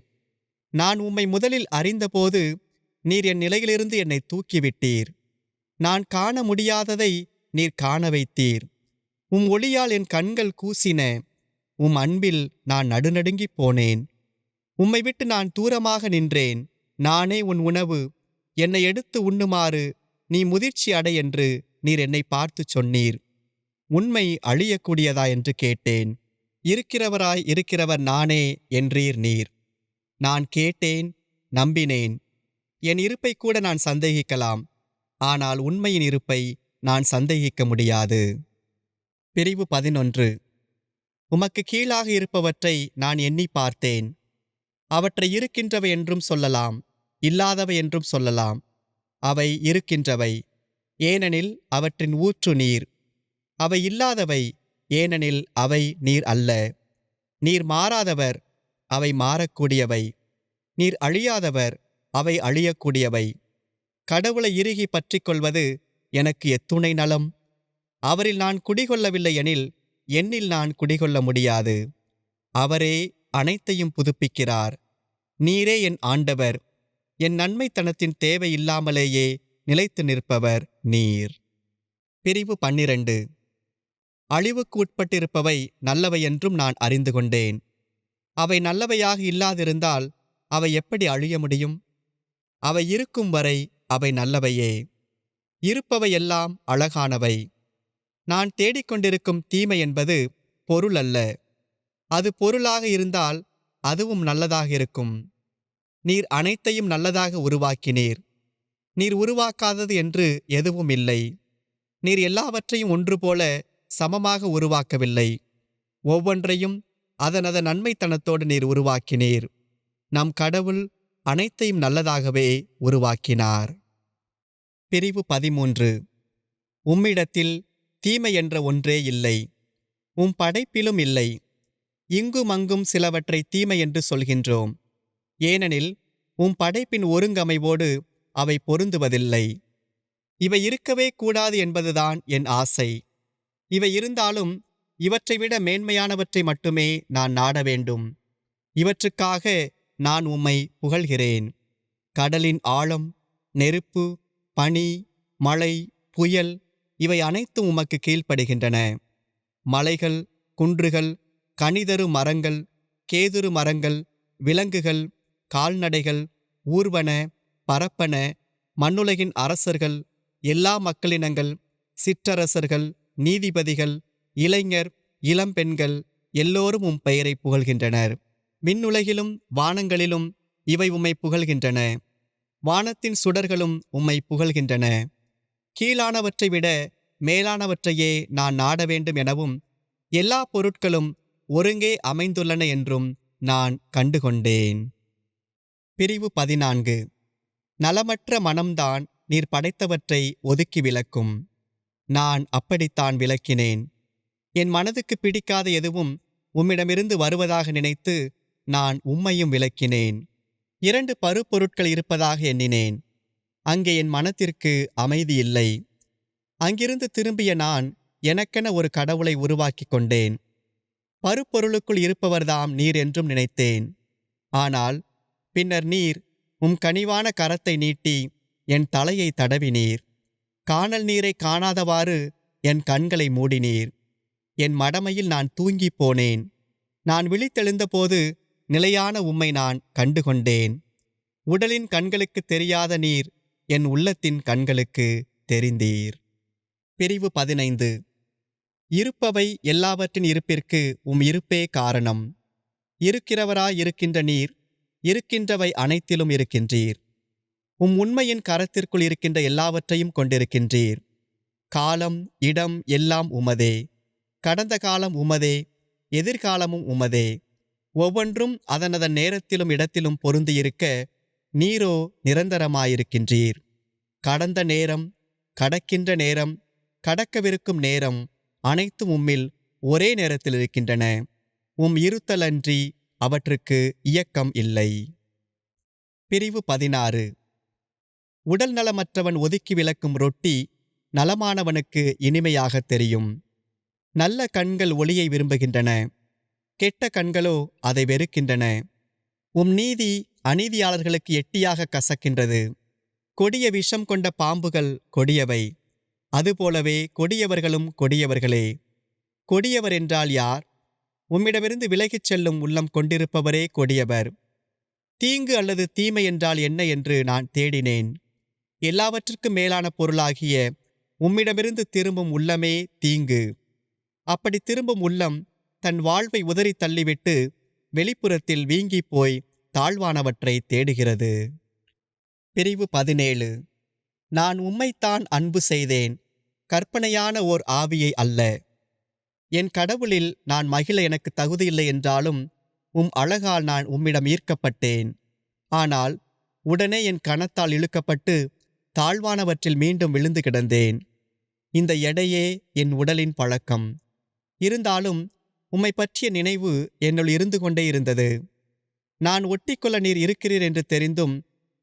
நான் உம்மை முதலில் அறிந்தபோது நீர் என் நிலையிலிருந்து என்னை தூக்கிவிட்டீர். நான் காண முடியாததை நீர் காண வைத்தீர். உம் ஒளியால் என் கண்கள் கூசின. உம் அன்பில் நான் நடுநடுங்கிப் போனேன். உம்மை விட்டு நான் தூரமாக நின்றேன். நானே உன் உணவு, என்னை எடுத்து உண்ணுமாறு நீ முதிர்ச்சி அடை என்று நீர் என்னை பார்த்துச் சொன்னீர். உண்மை அழியக்கூடியதா என்று கேட்டேன். இருக்கிறவராய் இருக்கிறவர் நானே என்றீர் நீர். நான் கேட்டேன், நம்பினேன். என் இருப்பை கூட நான் சந்தேகிக்கலாம், ஆனால் உண்மையின் இருப்பை நான் சந்தேகிக்க முடியாது. பிரிவு 11. உமக்கு கீழாக இருப்பவற்றை நான் எண்ணி பார்த்தேன். அவற்றை இருக்கின்றவை என்றும் சொல்லலாம், இல்லாதவை என்றும் சொல்லலாம். அவை இருக்கின்றவை, ஏனெனில் அவற்றின் ஊற்று நீர். அவை இல்லாதவை, ஏனெனில் அவை நீர் அல்ல. நீர் மாறாதவர், அவை மாறக்கூடியவை. நீர் அழியாதவர், அவை அழியக்கூடியவை. கடவுளை இறுகி பற்றிக்கொள்வது எனக்கு எத்துணை நலம். அவரில் நான் குடிகொள்ளவில்லை எனில் என்னில் நான் குடிகொள்ள முடியாது. அவரே அனைத்தையும் புதுப்பிக்கிறார். நீரே என் ஆண்டவர். என் நன்மைத்தனத்தின் தேவை இல்லாமலேயே நிலைத்து நிற்பவர் நீர். பிரிவு 12. அழிவுக்கு உட்பட்டிருப்பவை நல்லவை என்றும் நான் அறிந்து கொண்டேன். அவை நல்லவையாக இல்லாதிருந்தால் அவை எப்படி அழிய முடியும்? அவை இருக்கும் வரை அவை நல்லவையே. இருப்பவை எல்லாம் அழகானவை. நான் தேடிக்கொண்டிருக்கும் தீமை என்பது பொருள் அல்ல. அது பொருளாக இருந்தால் அதுவும் நல்லதாக இருக்கும். நீர் அனைத்தையும் நல்லதாக உருவாக்கினீர். நீர் உருவாக்காதது என்று எதுவும் இல்லை. நீர் எல்லாவற்றையும் ஒன்று போல சமமாக உருவாக்கவில்லை. ஒவ்வொன்றையும் அதனதன் நன்மைத்தனத்தோடு நீர் உருவாக்கினீர். நம் கடவுள் அனைத்தையும் நல்லதாகவே உருவாக்கினார். பிரிவு 13. உம்மிடத்தில் தீமை என்ற ஒன்றே இல்லை. உம் படைப்பிலும் இல்லை. இங்கும் அங்கும் சிலவற்றை தீமை என்று சொல்கின்றோம். ஏனெனில் உம் படைப்பின் ஒருங்கமைவோடு அவை பொருந்துவதில்லை. இவை இருக்கவே கூடாது என்பதுதான் என் ஆசை. இவை இருந்தாலும் இவற்றை விட மேன்மையானவற்றை மட்டுமே நான் நாட வேண்டும். இவற்றுக்காக நான் உம்மை புகழ்கிறேன். கடலின் ஆழம், நெருப்பு, பனி, மழை, புயல் இவை அனைத்தும் உமக்கு கீழ்ப்படுகின்றன. மலைகள், குன்றுகள், கனிதரு மரங்கள், கேதுரு மரங்கள், விலங்குகள், கால்நடைகள், ஊர்வன, பரப்பன, மண்ணுலகின் அரசர்கள், எல்லா மக்களினங்கள், சிற்றரசர்கள், நீதிபதிகள், இளைஞர், இளம்பெண்கள் எல்லோரும் உம் பெயரை புகழ்கின்றனர். விண்ணுலகிலும் வானங்களிலும் இவை உம்மை புகழ்கின்றன. வானத்தின் சுடர்களும் உம்மை புகழ்கின்றன. கீழானவற்றை விட மேலானவற்றையே நான் நாட வேண்டும் எனவும் எல்லா பொருட்களும் ஒருங்கே அமைந்துள்ளன என்றும் நான் கண்டுகொண்டேன். பிரிவு 14. நலமற்ற மனம்தான் நீர் படைத்தவற்றை ஒதுக்கி விலக்கும். நான் அப்படித்தான் விலக்கினேன். என் மனதுக்கு பிடிக்காத எதுவும் உம்மிடமிருந்து வருவதாக நினைத்து நான் உம்மையும் விலக்கினேன். 2 பருப்பொருட்கள் இருப்பதாக எண்ணினேன். அங்கே என் மனத்திற்கு அமைதி இல்லை. அங்கிருந்து திரும்பிய நான் எனக்கென ஒரு கடவுளை உருவாக்கி கொண்டேன். பருப்பொருளுக்குள் இருப்பவர்தாம் நீர் என்றும் நினைத்தேன். ஆனால் பின்னர் நீர் உம் கனிவான கரத்தை நீட்டி என் தலையை தடவினீர். கானல் நீரை காணாதவாறு என் கண்களை மூடினீர். என் மடமையில் நான் தூங்கிப் போனேன். நான் விழித்தெழுந்தபோது நிலையான உம்மை நான் கண்டுகொண்டேன். உடலின் கண்களுக்கு தெரியாத நீர் என் உள்ளத்தின் கண்களுக்கு தெரிந்தீர். பிரிவு 15. இருப்பவை எல்லாவற்றின் இருப்பிற்கு உம் இருப்பே காரணம். இருக்கிறவராயிருக்கின்ற நீர், இருக்கின்றவை அனைத்திலும் இருக்கின்றீர். உம் உண்மையின் கரத்திற்குள் இருக்கின்ற எல்லாவற்றையும் கொண்டிருக்கின்றீர். காலம், இடம் எல்லாம் உமதே. கடந்த காலம் உமதே, எதிர்காலமும் உமதே. ஒவ்வொன்றும் அதனதன் நேரத்திலும் இடத்திலும் பொருந்தியிருக்க நீரோ நிரந்தரமாயிருக்கின்றீர். கடந்த நேரம், கடக்கின்ற நேரம், கடக்கவிருக்கும் நேரம் அனைத்தும் உம்மில் ஒரே நேரத்தில் இருக்கின்றன. உம் இருத்தலன்றி அவற்றுக்கு இயக்கம் இல்லை. பிரிவு 16. உடல் நலமற்றவன் ஒதுக்கி விலக்கும் ரொட்டி நலமானவனுக்கு இனிமையாகத் தெரியும். நல்ல கண்கள் ஒளியை விரும்புகின்றன, கெட்ட கண்களோ அதை வெறுக்கின்றன. உம் நீதி அநீதியாளர்களுக்கு எட்டியாக கசக்கின்றது. கொடிய விஷம் கொண்ட பாம்புகள் கொடியவை, அதுபோலவே கொடியவர்களும் கொடியவர்களே. கொடியவர் என்றால் யார்? உம்மிடமிருந்து விலகிச் செல்லும் உள்ளம் கொண்டிருப்பவரே கொடியவர். தீங்கு அல்லது தீமை என்றால் என்ன என்று நான் தேடினேன். எல்லாவற்றிற்கும் மேலான பொருளாகிய உம்மிடமிருந்து திரும்பும் உள்ளமே தீங்கு. அப்படி திரும்பும் உள்ளம் தன் வாழ்வை உதறி தள்ளிவிட்டு வெளிப்புறத்தில் வீங்கிப்போய் தாழ்வானவற்றை தேடுகிறது. பிரிவு 17. நான் உம்மைத்தான் அன்பு செய்தேன், கற்பனையான ஓர் ஆவியை அல்ல. என் கடவுளில் நான் மகிழ எனக்கு தகுதியில்லை என்றாலும் உம் அழகால் நான் உம்மிடம் ஈர்க்கப்பட்டேன். ஆனால் உடனே என் கணத்தால் இழுக்கப்பட்டு தாழ்வானவற்றில் மீண்டும் விழுந்து கிடந்தேன். இந்த எடையே என் உடலின் பழக்கம். இருந்தாலும் உம்மை பற்றிய நினைவு என்னுள் இருந்து கொண்டே இருந்தது. நான் ஒட்டிக்கொள்ள நீர் இருக்கிறீர் என்று தெரிந்தும்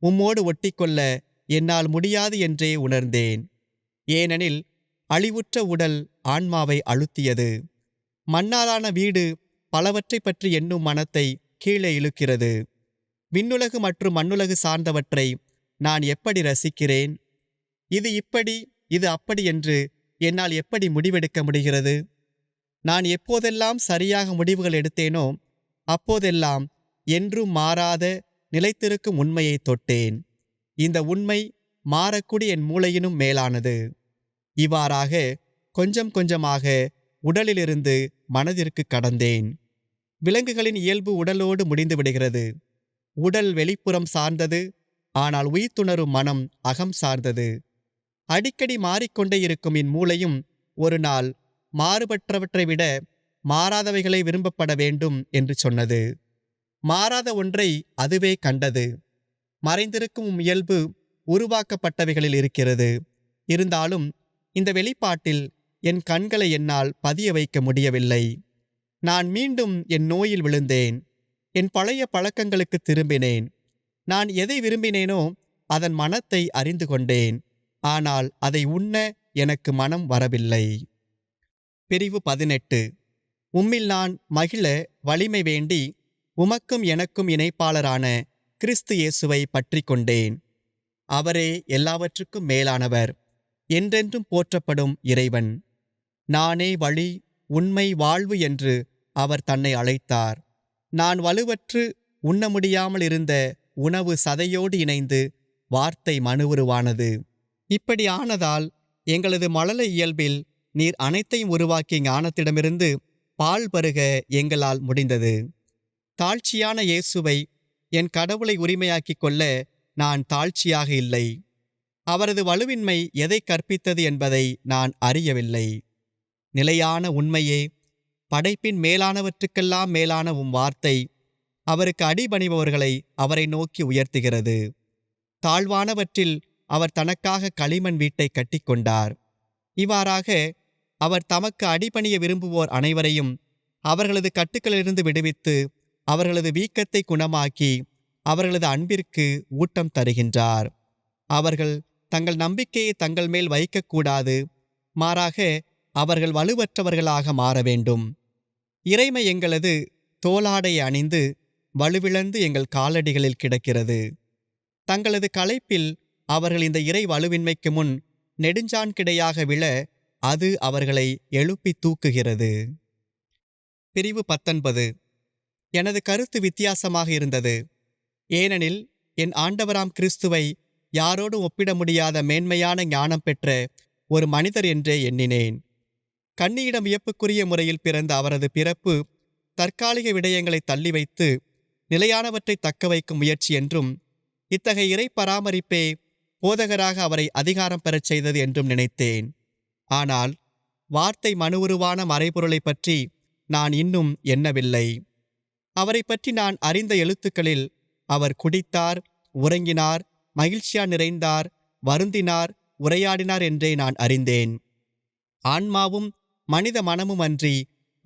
உம்மோடு ஒட்டிக்கொள்ள என்னால் முடியாது என்றே உணர்ந்தேன். ஏனெனில் அழிவுற்ற உடல் ஆன்மாவை அழுத்தியது. மண்ணாலான வீடு பலவற்றை பற்றி எண்ணும் மனத்தை கீழே இழுக்கிறது. விண்ணுலகு மற்றும் மண்ணுலகு சார்ந்தவற்றை நான் எப்படி ரசிக்கிறேன்! இது இப்படி, இது அப்படி என்று என்னால் எப்படி முடிவெடுக்க முடிகிறது? நான் எப்போதெல்லாம் சரியாக முடிவுகள் எடுத்தேனோ அப்போதெல்லாம் என்றும் மாறாத நிலைத்திருக்கும் உண்மையை தொட்டேன். இந்த உண்மை மாறக்கூடிய என் மூளையினும் மேலானது. இவ்வாறாக கொஞ்சம் கொஞ்சமாக உடலிலிருந்து மனதிற்கு கடந்தேன். விலங்குகளின் இயல்பு உடலோடு முடிந்து விடுகிறது. உடல் வெளிப்புறம் சார்ந்தது, ஆனால் உயிர்த்துணரும் மனம் அகம் சார்ந்தது. அடிக்கடி மாறிக்கொண்டே இருக்கும் என் மூளையும் ஒரு நாள் மாறுபட்டவற்றை விட மாறாதவைகளை விரும்பப்பட வேண்டும் என்று சொன்னது. மாறாத ஒன்றை அதுவே கண்டது. மறைந்திருக்கும் இயல்பு உருவாக்கப்பட்டவைகளில் இருக்கிறது. இருந்தாலும் இந்த வெளிப்பாட்டில் என் கண்களை என்னால் பதிய வைக்க முடியவில்லை. நான் மீண்டும் என் நோயில் விழுந்தேன். என் பழைய பழக்கங்களுக்கு திரும்பினேன். நான் எதை விரும்பினேனோ அதன் மனத்தை அறிந்து கொண்டேன். ஆனால் அதை உண்ண எனக்கு மனம் வரவில்லை. பிரிவு 18. உம்மில் நான் மகிழ வலிமை வேண்டி உமக்கும் எனக்கும் இணைப்பாளரான கிறிஸ்து இயேசுவை பற்றி கொண்டேன். அவரே எல்லாவற்றுக்கும் மேலானவர், என்றென்றும் போற்றப்படும் இறைவன். நானே வழி, உண்மை, வாழ்வு என்று அவர் தன்னை அழைத்தார். நான் வலுவற்று உண்ண முடியாமல் இருந்த உணவு சதையோடு இணைந்து வார்த்தை மனுவுருவானது. இப்படி ஆனதால் எங்களது மழலை இயல்பில் நீர் அனைத்தையும் உருவாக்கிய ஞானத்திடமிருந்து பால் பருக எங்களால் முடிந்தது. தாழ்ச்சியான இயேசுவை, என் கடவுளை உரிமையாக்கிக் கொள்ள நான் தாழ்ச்சியாக இல்லை. அவரது வலுவின்மை எதை கற்பித்தது என்பதை நான் அறியவில்லை. நிலையான உண்மையே, படைப்பின் மேலானவற்றுக்கெல்லாம் மேலான உம் வார்த்தை அவருக்கு அடிபணிபவர்களை அவரை நோக்கி உயர்த்துகிறது. தாழ்வானவற்றில் அவர் தனக்காக களிமண் வீட்டை கட்டிக்கொண்டார். இவ்வாறாக அவர் தமக்கு அடிபணிய விரும்புவோர் அனைவரையும் அவர்களது கட்டுக்களிலிருந்து விடுவித்து அவர்களது வீக்கத்தை குணமாக்கி அவர்களது அன்பிற்கு ஊட்டம் தருகின்றார். அவர்கள் தங்கள் நம்பிக்கையை தங்கள் மேல் வைக்கக்கூடாது, மாறாக அவர்கள் வலுவற்றவர்களாக மாற வேண்டும். இறைமை எங்களது தோளாடையை அணிந்து வலுவிழந்து எங்கள் காலடிகளில் கிடக்கிறது. தங்களது களைப்பில் அவர்கள் இந்த இறை வலுவின்மைக்கு முன் நெடுஞ்சான் கிடையாக விழ அது அவர்களை எழுப்பி தூக்குகிறது. பிரிவு 19. எனது கருத்து வித்தியாசமாக இருந்தது. ஏனெனில் என் ஆண்டவராம் கிறிஸ்துவை யாரோடும் ஒப்பிட முடியாத மேன்மையான ஞானம் பெற்ற ஒரு மனிதர் என்றே எண்ணினேன். கண்ணியிடம் வியப்புக்குரிய முறையில் பிறந்த அவரது பிறப்பு தற்காலிக விடயங்களை தள்ளி வைத்து நிலையானவற்றை தக்க வைக்கும் முயற்சி என்றும், இத்தகைய இறை பராமரிப்பே போதகராக அவரை அதிகாரம் பெறச் செய்தது என்றும் நினைத்தேன். ஆனால் வார்த்தை மனு உருவான மறைபொருளை பற்றி நான் இன்னும் எண்ணவில்லை. அவரை பற்றி நான் அறிந்த எழுத்துக்களில் அவர் குடித்தார், உறங்கினார், மகிழ்ச்சியா நிறைந்தார், வருந்தினார், உரையாடினார் என்றே நான் அறிந்தேன். ஆன்மாவும் மனித மனமும் அன்றி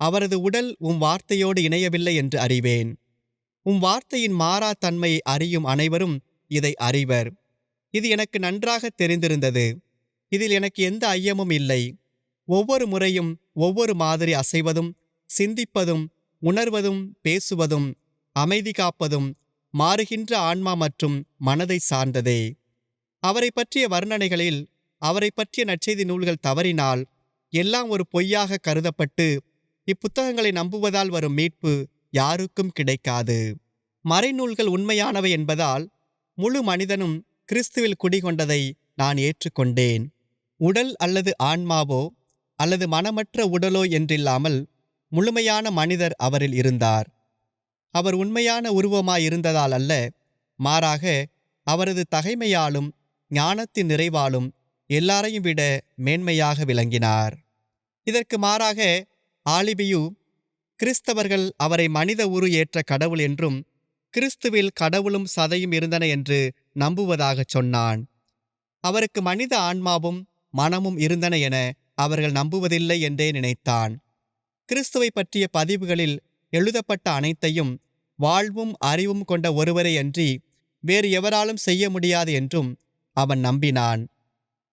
அவரது உடல் வார்த்தையோடு இணையவில்லை என்று அறிவேன். வார்த்தையின் மாறா தன்மையை அறியும் அனைவரும் இதை அறிவர். இது எனக்கு நன்றாக தெரிந்திருந்தது. இதில் எனக்கு எந்த ஐயமும் இல்லை. ஒவ்வொரு முறையும் ஒவ்வொரு மாதிரி அசைவதும், சிந்திப்பதும், உணர்வதும், பேசுவதும், அமைதி காப்பதும் மாறுகின்ற ஆன்மா மற்றும் மனதை சார்ந்ததே. அவரை பற்றிய வர்ணனைகளில் அவரை பற்றிய நற்செய்தி நூல்கள் தவறினால் எல்லாம் ஒரு பொய்யாக கருதப்பட்டு இப்புத்தகங்களை நம்புவதால் வரும் மீட்பு யாருக்கும் கிடைக்காது. மறைநூல்கள் உண்மையானவை என்பதால் முழு மனிதனும் கிறிஸ்துவில் குடிகொண்டதை நான் ஏற்றுக்கொண்டேன். உடல் அல்லது ஆன்மாவோ அல்லது மனமற்ற உடலோ என்றில்லாமல் முழுமையான மனிதர் அவரில் இருந்தார். அவர் உண்மையான உருவமாயிருந்ததால் அல்ல, மாறாக அவரது தகைமையாலும் ஞானத்தின் நிறைவாலும் எல்லாரையும் விட மேன்மையாக விளங்கினார். இதற்கு மாறாக ஆலிபியு கிறிஸ்தவர்கள் அவரை மனித உரு ஏற்ற கடவுள் என்றும் கிறிஸ்துவில் கடவுளும் சதையும் இருந்தன என்று நம்புவதாகச் சொன்னான். அவருக்கு மனித ஆன்மாவும் மனமும் இருந்தன என அவர்கள் நம்புவதில்லை என்றே நினைத்தான். கிறிஸ்துவை பற்றிய பதிவுகளில் எழுதப்பட்ட அனைத்தையும் வாழ்வும் அறிவும் கொண்ட ஒருவரே அன்றி வேறு எவராலும் செய்ய முடியாது என்றும் அவன் நம்பினான்.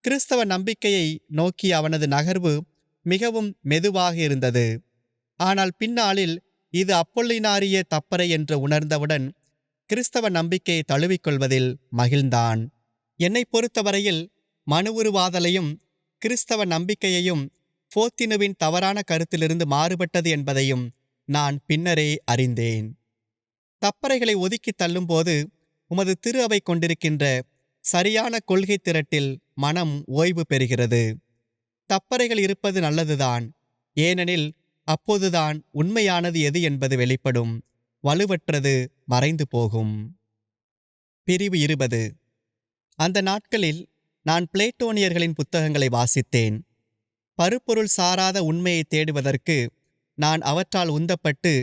கிறிஸ்தவ நம்பிக்கையை நோக்கி அவனது நகர்வு மிகவும் மெதுவாக இருந்தது. ஆனால் பின்னாளில் இது அப்பொல்லினாரிய தப்பறை என்று உணர்ந்தவுடன் கிறிஸ்தவ நம்பிக்கையை தழுவிக்கொள்வதில் மகிழ்ந்தான். என்னை பொறுத்தவரையில் மனு உருவாதலையும் கிறிஸ்தவ நம்பிக்கையையும் போத்தினுவின் தவறான கருத்திலிருந்து மாறுபட்டது என்பதையும் நான் பின்னரே அறிந்தேன். தப்பறைகளை ஒதுக்கி தள்ளும்போது உமது திரு அவை கொண்டிருக்கின்ற சரியான கொள்கை திரட்டில் மனம் ஓய்வு பெறுகிறது. தப்பறைகள் இருப்பது நல்லதுதான், ஏனெனில் அப்போதுதான் உண்மையானது எது என்பது வெளிப்படும், வலுவற்றது மறைந்து போகும். பிரிவு 20. அந்த நாட்களில் நான் பிளேட்டோனியர்களின் புத்தகங்களை வாசித்தேன். பருப்பொருள் சாராத உண்மையை தேடுவதற்கு நான் அவற்றால் உந்தப்பட்டு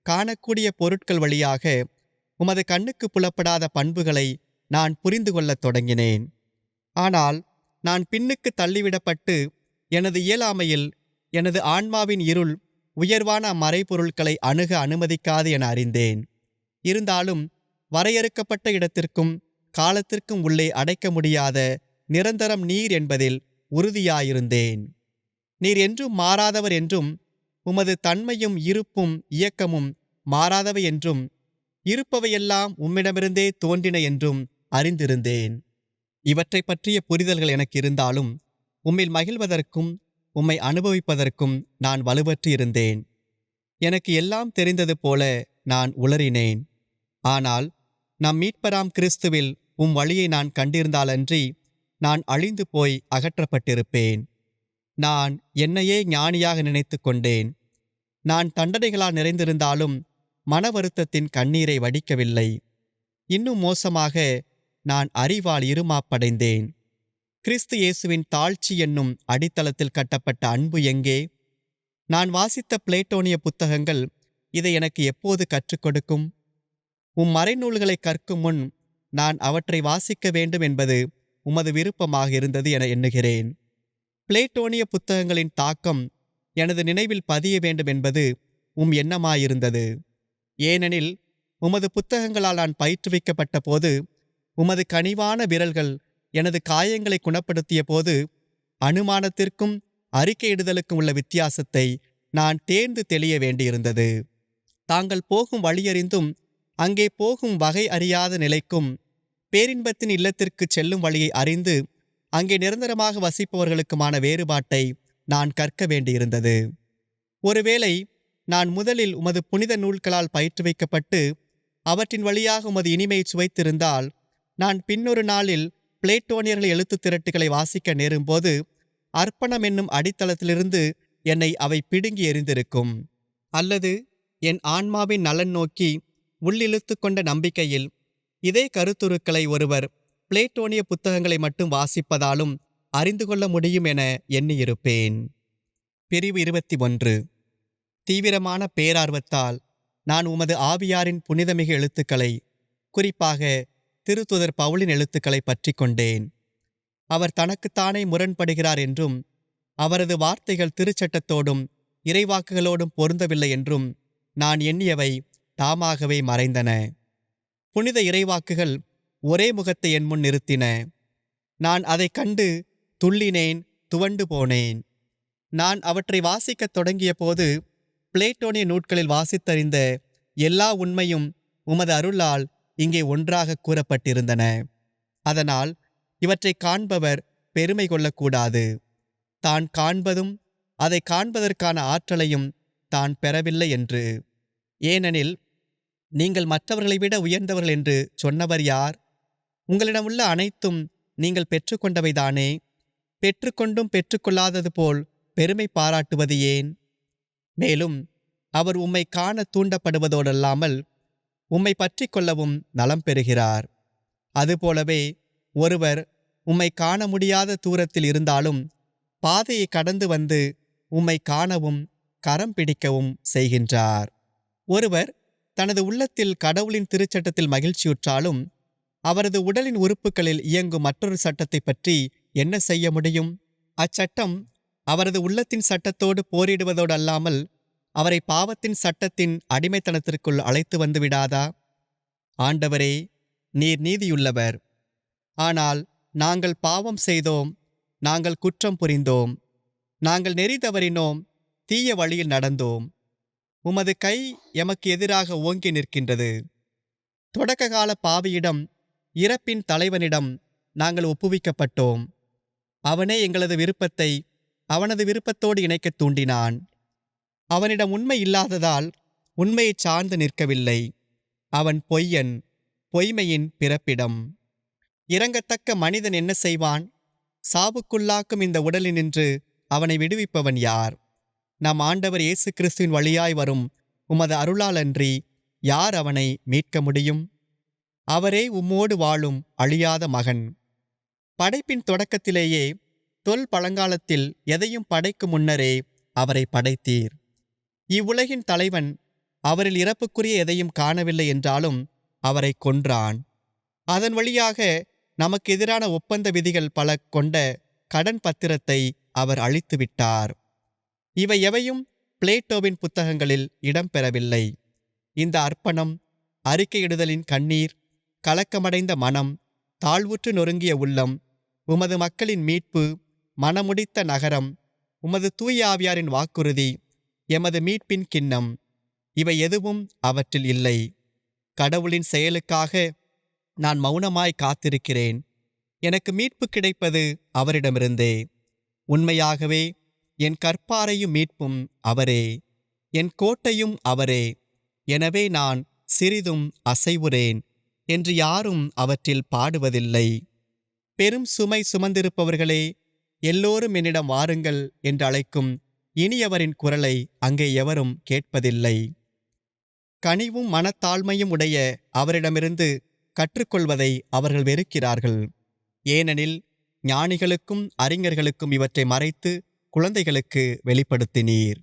காணக்கூடிய பொருட்கள் வழியாக உமது கண்ணுக்கு புலப்படாத பண்புகளை நான் புரிந்து கொள்ளத் தொடங்கினேன். ஆனால் நான் பின்னுக்கு தள்ளிவிடப்பட்டு எனது இயலாமையில் எனது ஆன்மாவின் இருள் உயர்வான மறைபொருட்களை அணுக அனுமதிக்காது என அறிந்தேன். இருந்தாலும் வரையறுக்கப்பட்ட இடத்திற்கும் காலத்திற்கும் உள்ளே அடைக்க முடியாத நிரந்தரம் நீர் என்பதில் உறுதியாயிருந்தேன். நீர் என்றும் மாறாதவர் என்றும் உமது தன்மையும் இருப்பும் இயக்கமும் மாறாதவை என்றும் இருப்பவையெல்லாம் உம்மிடமிருந்தே தோன்றின என்றும் அறிந்திருந்தேன். இவற்றை பற்றிய புரிதல்கள் எனக்கு இருந்தாலும் உம்மில் மகிழ்வதற்கும் உம்மை அனுபவிப்பதற்கும் நான் வலுவற்று இருந்தேன். எனக்கு எல்லாம் தெரிந்தது போல நான் உளறினேன். ஆனால் நம் மீட்பராம் கிறிஸ்துவில் வழியை நான் கண்டிருந்தாலன்றி நான் அழிந்து போய் அகற்றப்பட்டிருப்பேன். நான் என்னையே ஞானியாக நினைத்து கொண்டேன். நான் தண்டனைகளால் நிறைந்திருந்தாலும் மன வருத்தத்தின் கண்ணீரை வடிக்கவில்லை. இன்னும் மோசமாக நான் அறிவால் இருமாப்படைந்தேன். கிறிஸ்து இயேசுவின் தாழ்ச்சி என்னும் அடித்தளத்தில் கட்டப்பட்ட அன்பு எங்கே? நான் வாசித்த பிளேட்டோனிய புத்தகங்கள் இதை எனக்கு எப்போது கற்றுக் கொடுக்கும்? மறைநூல்களை கற்கும் முன் நான் அவற்றை வாசிக்க வேண்டும் என்பது உமது விருப்பமாக இருந்தது என எண்ணுகிறேன். பிளேட்டோனிய புத்தகங்களின் தாக்கம் எனது நினைவில் பதிய வேண்டும் என்பது எண்ணமாயிருந்தது. ஏனெனில் உமது புத்தகங்களால் நான் பயிற்றுவிக்கப்பட்ட போது உமது கனிவான விரல்கள் எனது காயங்களை குணப்படுத்திய போது அனுமானத்திற்கும் அறிக்கையிடுதலுக்கும் உள்ள வித்தியாசத்தை நான் தேர்ந்து தெளிய வேண்டியிருந்தது. தாங்கள் போகும் வழியறிந்தும் அங்கே போகும் வகை அறியாத நிலைக்கும் பேரின்பத்தின் இல்லத்திற்கு செல்லும் வழியை அறிந்து அங்கே நிரந்தரமாக வசிப்பவர்களுக்குமான வேறுபாட்டை நான் கற்க வேண்டியிருந்தது. ஒருவேளை நான் முதலில் உமது புனித நூல்களால் பயிற்றுவிக்கப்பட்டு அவற்றின் வழியாக உமது இனிமையை சுவைத்திருந்தால் நான் பின்னொரு நாளில் பிளேட்டோனியர்கள் எழுத்து திரட்டுகளை வாசிக்க நேரும்போது அர்ப்பணம் என்னும் அடித்தளத்திலிருந்து என்னை அவை பிடுங்கி எறிந்திருக்கும். அல்லது என் ஆன்மாவின் நலன் நோக்கி உள்ளிழுத்து கொண்ட நம்பிக்கையில் இதே கருத்துருக்களை ஒருவர் பிளேட்டோனிய புத்தகங்களை மட்டும் வாசிப்பதாலும் அறிந்து கொள்ள முடியும் என எண்ணியிருப்பேன். பிரிவு 21. தீவிரமான பேரார்வத்தால் நான் உமது ஆவியாரின் புனிதமிகு எழுத்துக்களை, குறிப்பாக திருத்துதர் பவுலின் எழுத்துக்களை பற்றி கொண்டேன். அவர் தனக்குத்தானே முரண்படுகிறார் என்றும் அவரது வார்த்தைகள் திருச்சட்டத்தோடும் இறைவாக்குகளோடும் பொருந்தவில்லை என்றும் நான் எண்ணியவை தாமாகவே மறைந்தன. புனித இறைவாக்குகள் ஒரே முகத்தை என் முன் நிறுத்தின. நான் அதைக் கண்டு துள்ளினேன், துவண்டு போனேன். நான் அவற்றை வாசிக்கத் தொடங்கிய போது பிளேட்டோனிய நூட்களில் வாசித்தறிந்த எல்லா உண்மையும் உமது அருளால் இங்கே ஒன்றாக கூறப்பட்டிருந்தன. அதனால் இவற்றை காண்பவர் பெருமை கொள்ளக்கூடாது. தான் காண்பதும் அதை காண்பதற்கான ஆற்றலையும் தான் பெறவில்லை என்று. ஏனெனில் நீங்கள் மற்றவர்களை விட உயர்ந்தவர்கள் என்று சொன்னவர் யார்? உங்களிடமுள்ள அனைத்தும் நீங்கள் பெற்றுக்கொண்டவைதானே. பெற்றுக்கொண்டும் பெற்றுக்கொள்ளாதது போல் பெருமை பாராட்டுவது ஏன்? மேலும் அவர் உம்மை காண தூண்டப்படுவதோடல்லாமல் உம்மை பற்றி கொள்ளவும் நலம் பெறுகிறார். அதுபோலவே ஒருவர் உம்மை காண முடியாத தூரத்தில் இருந்தாலும் பாதையை கடந்து வந்து உம்மை காணவும் கரம் பிடிக்கவும் செய்கின்றார். ஒருவர் தனது உள்ளத்தில் கடவுளின் திருச்சட்டத்தில் மகிழ்ச்சியுற்றாலும் அவரது உடலின் உறுப்புகளில் இயங்கும் மற்றொரு சட்டத்தை பற்றி என்ன செய்ய முடியும்? அச்சட்டம் அவரது உள்ளத்தின் சட்டத்தோடு போரிடுவதோடு அல்லாமல் அவரை பாவத்தின் சட்டத்தின் அடிமைத்தனத்திற்குள் அழைத்து வந்து விடாதா? ஆண்டவரே, நீர் நீதியுள்ளவர். ஆனால் நாங்கள் பாவம் செய்தோம், நாங்கள் குற்றம் புரிந்தோம், நாங்கள் நெறி தவறினோம், தீய வழியில் நடந்தோம். உமது கை எமக்கு எதிராக ஓங்கி நிற்கின்றது. தொடக்ககால பாவியிடம், இறப்பின் தலைவனிடம் நாங்கள் ஒப்புவிக்கப்பட்டோம். அவனே எங்களது விருப்பத்தை அவனது விருப்பத்தோடு இணைக்கத் தூண்டினான். அவனிடம் உண்மை இல்லாததால் உண்மையை சார்ந்து நிற்கவில்லை. அவன் பொய்யன், பொய்மையின் பிறப்பிடம். இரங்கத்தக்க மனிதன் என்ன செய்வான்? சாவுக்குள்ளாக்கும் இந்த உடலினின்று அவனை விடுவிப்பவன் யார்? நம் ஆண்டவர் இயேசு கிறிஸ்துவின் வழியாய் வரும் உமது அருளாலன்றி யார் அவனை மீட்க முடியும்? அவரே உம்மோடு வாழும் அழியாத மகன். படைப்பின் தொடக்கத்திலேயே, தொல் பழங்காலத்தில் எதையும் படைக்கும் முன்னரே அவரை படைத்தீர். இவ்வுலகின் தலைவன் அவரில் இறப்புக்குரிய எதையும் காணவில்லை என்றாலும் அவரை கொன்றான். அதன் வழியாக நமக்கு எதிரான ஒப்பந்த விதிகள் பல கொண்ட கடன் பத்திரத்தை அவர் அழித்துவிட்டார். இவை எவையும் பிளேட்டோவின் புத்தகங்களில் இடம்பெறவில்லை. இந்த அர்ப்பணம், அறிக்கையிடுதலின் கண்ணீர், கலக்கமடைந்த மனம், தாழ்வுற்று நொறுங்கிய உள்ளம், உமது மக்களின் மீட்பு, மனமுடித்த நகரம், உமது தூய ஆவியாரின் வாக்குறுதி, எமது மீட்பின் கிண்ணம், இவை எதுவும் அவற்றில் இல்லை. கடவுளின் செயலுக்காக நான் மௌனமாய் காத்திருக்கிறேன். எனக்கு மீட்பு கிடைப்பது அவரிடமிருந்தே. உண்மையாகவே என் கற்பாரையும் மீட்பும் அவரே, என் கோட்டையும் அவரே. எனவே நான் சிறிதும் அசைவுறேன் என்று யாரும் அவற்றில் பாடுவதில்லை. பெரும் சுமை சுமந்திருப்பவர்களே, எல்லோரும் என்னிடம் வாருங்கள் என்று அழைக்கும் இனியவரின் குரலை அங்கே எவரும் கேட்பதில்லை. கனிவும் மனத்தாழ்மையும் உடைய அவரிடமிருந்து கற்றுக்கொள்வதை அவர்கள் வெறுக்கிறார்கள். ஏனெனில் ஞானிகளுக்கும் அறிஞர்களுக்கும் இவற்றை மறைத்து குழந்தைகளுக்கு வெளிப்படுத்தினீர்.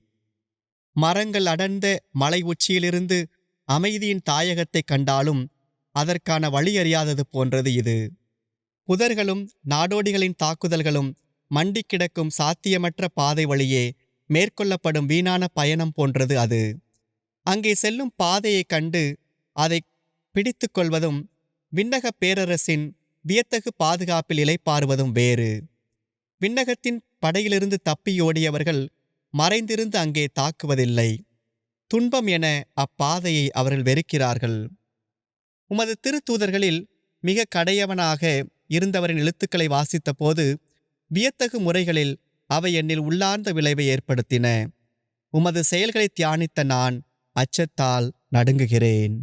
மரங்கள் அடர்ந்த மலை உச்சியிலிருந்து அமைதியின் தாயகத்தை கண்டாலும் அதற்கான வழியறியாதது போன்றது இது. புதர்களும் நாடோடிகளின் தாக்குதல்களும் மண்டி கிடக்கும் சாத்தியமற்ற பாதை வழியே மேற்கொள்ளப்படும் வீணான பயணம் போன்றது அது. அங்கே செல்லும் பாதையைக் கண்டு அதை பிடித்து கொள்வதும் விண்ணகப் பேரரசின் வியத்தகு பாதுகாப்பில் இளைப்பாறுவதும் வேறு. விண்ணகத்தின் படையிலிருந்து தப்பியோடியவர்கள் மறைந்திருந்து அங்கே தாக்குவதில்லை. துன்பம் என அப்பாதையை அவர்கள் வெறுக்கிறார்கள். உமது திருத்தூதர்களில் மிக கடையவனாக இருந்தவரின் எழுத்துக்களை வாசித்த போது வியத்தகு முறைகளில் அவை என்னில் உள்ளார்ந்த விளைவை ஏற்படுத்தின. உமது செயல்களை தியானித்த நான் அச்சத்தால் நடுங்குகிறேன்.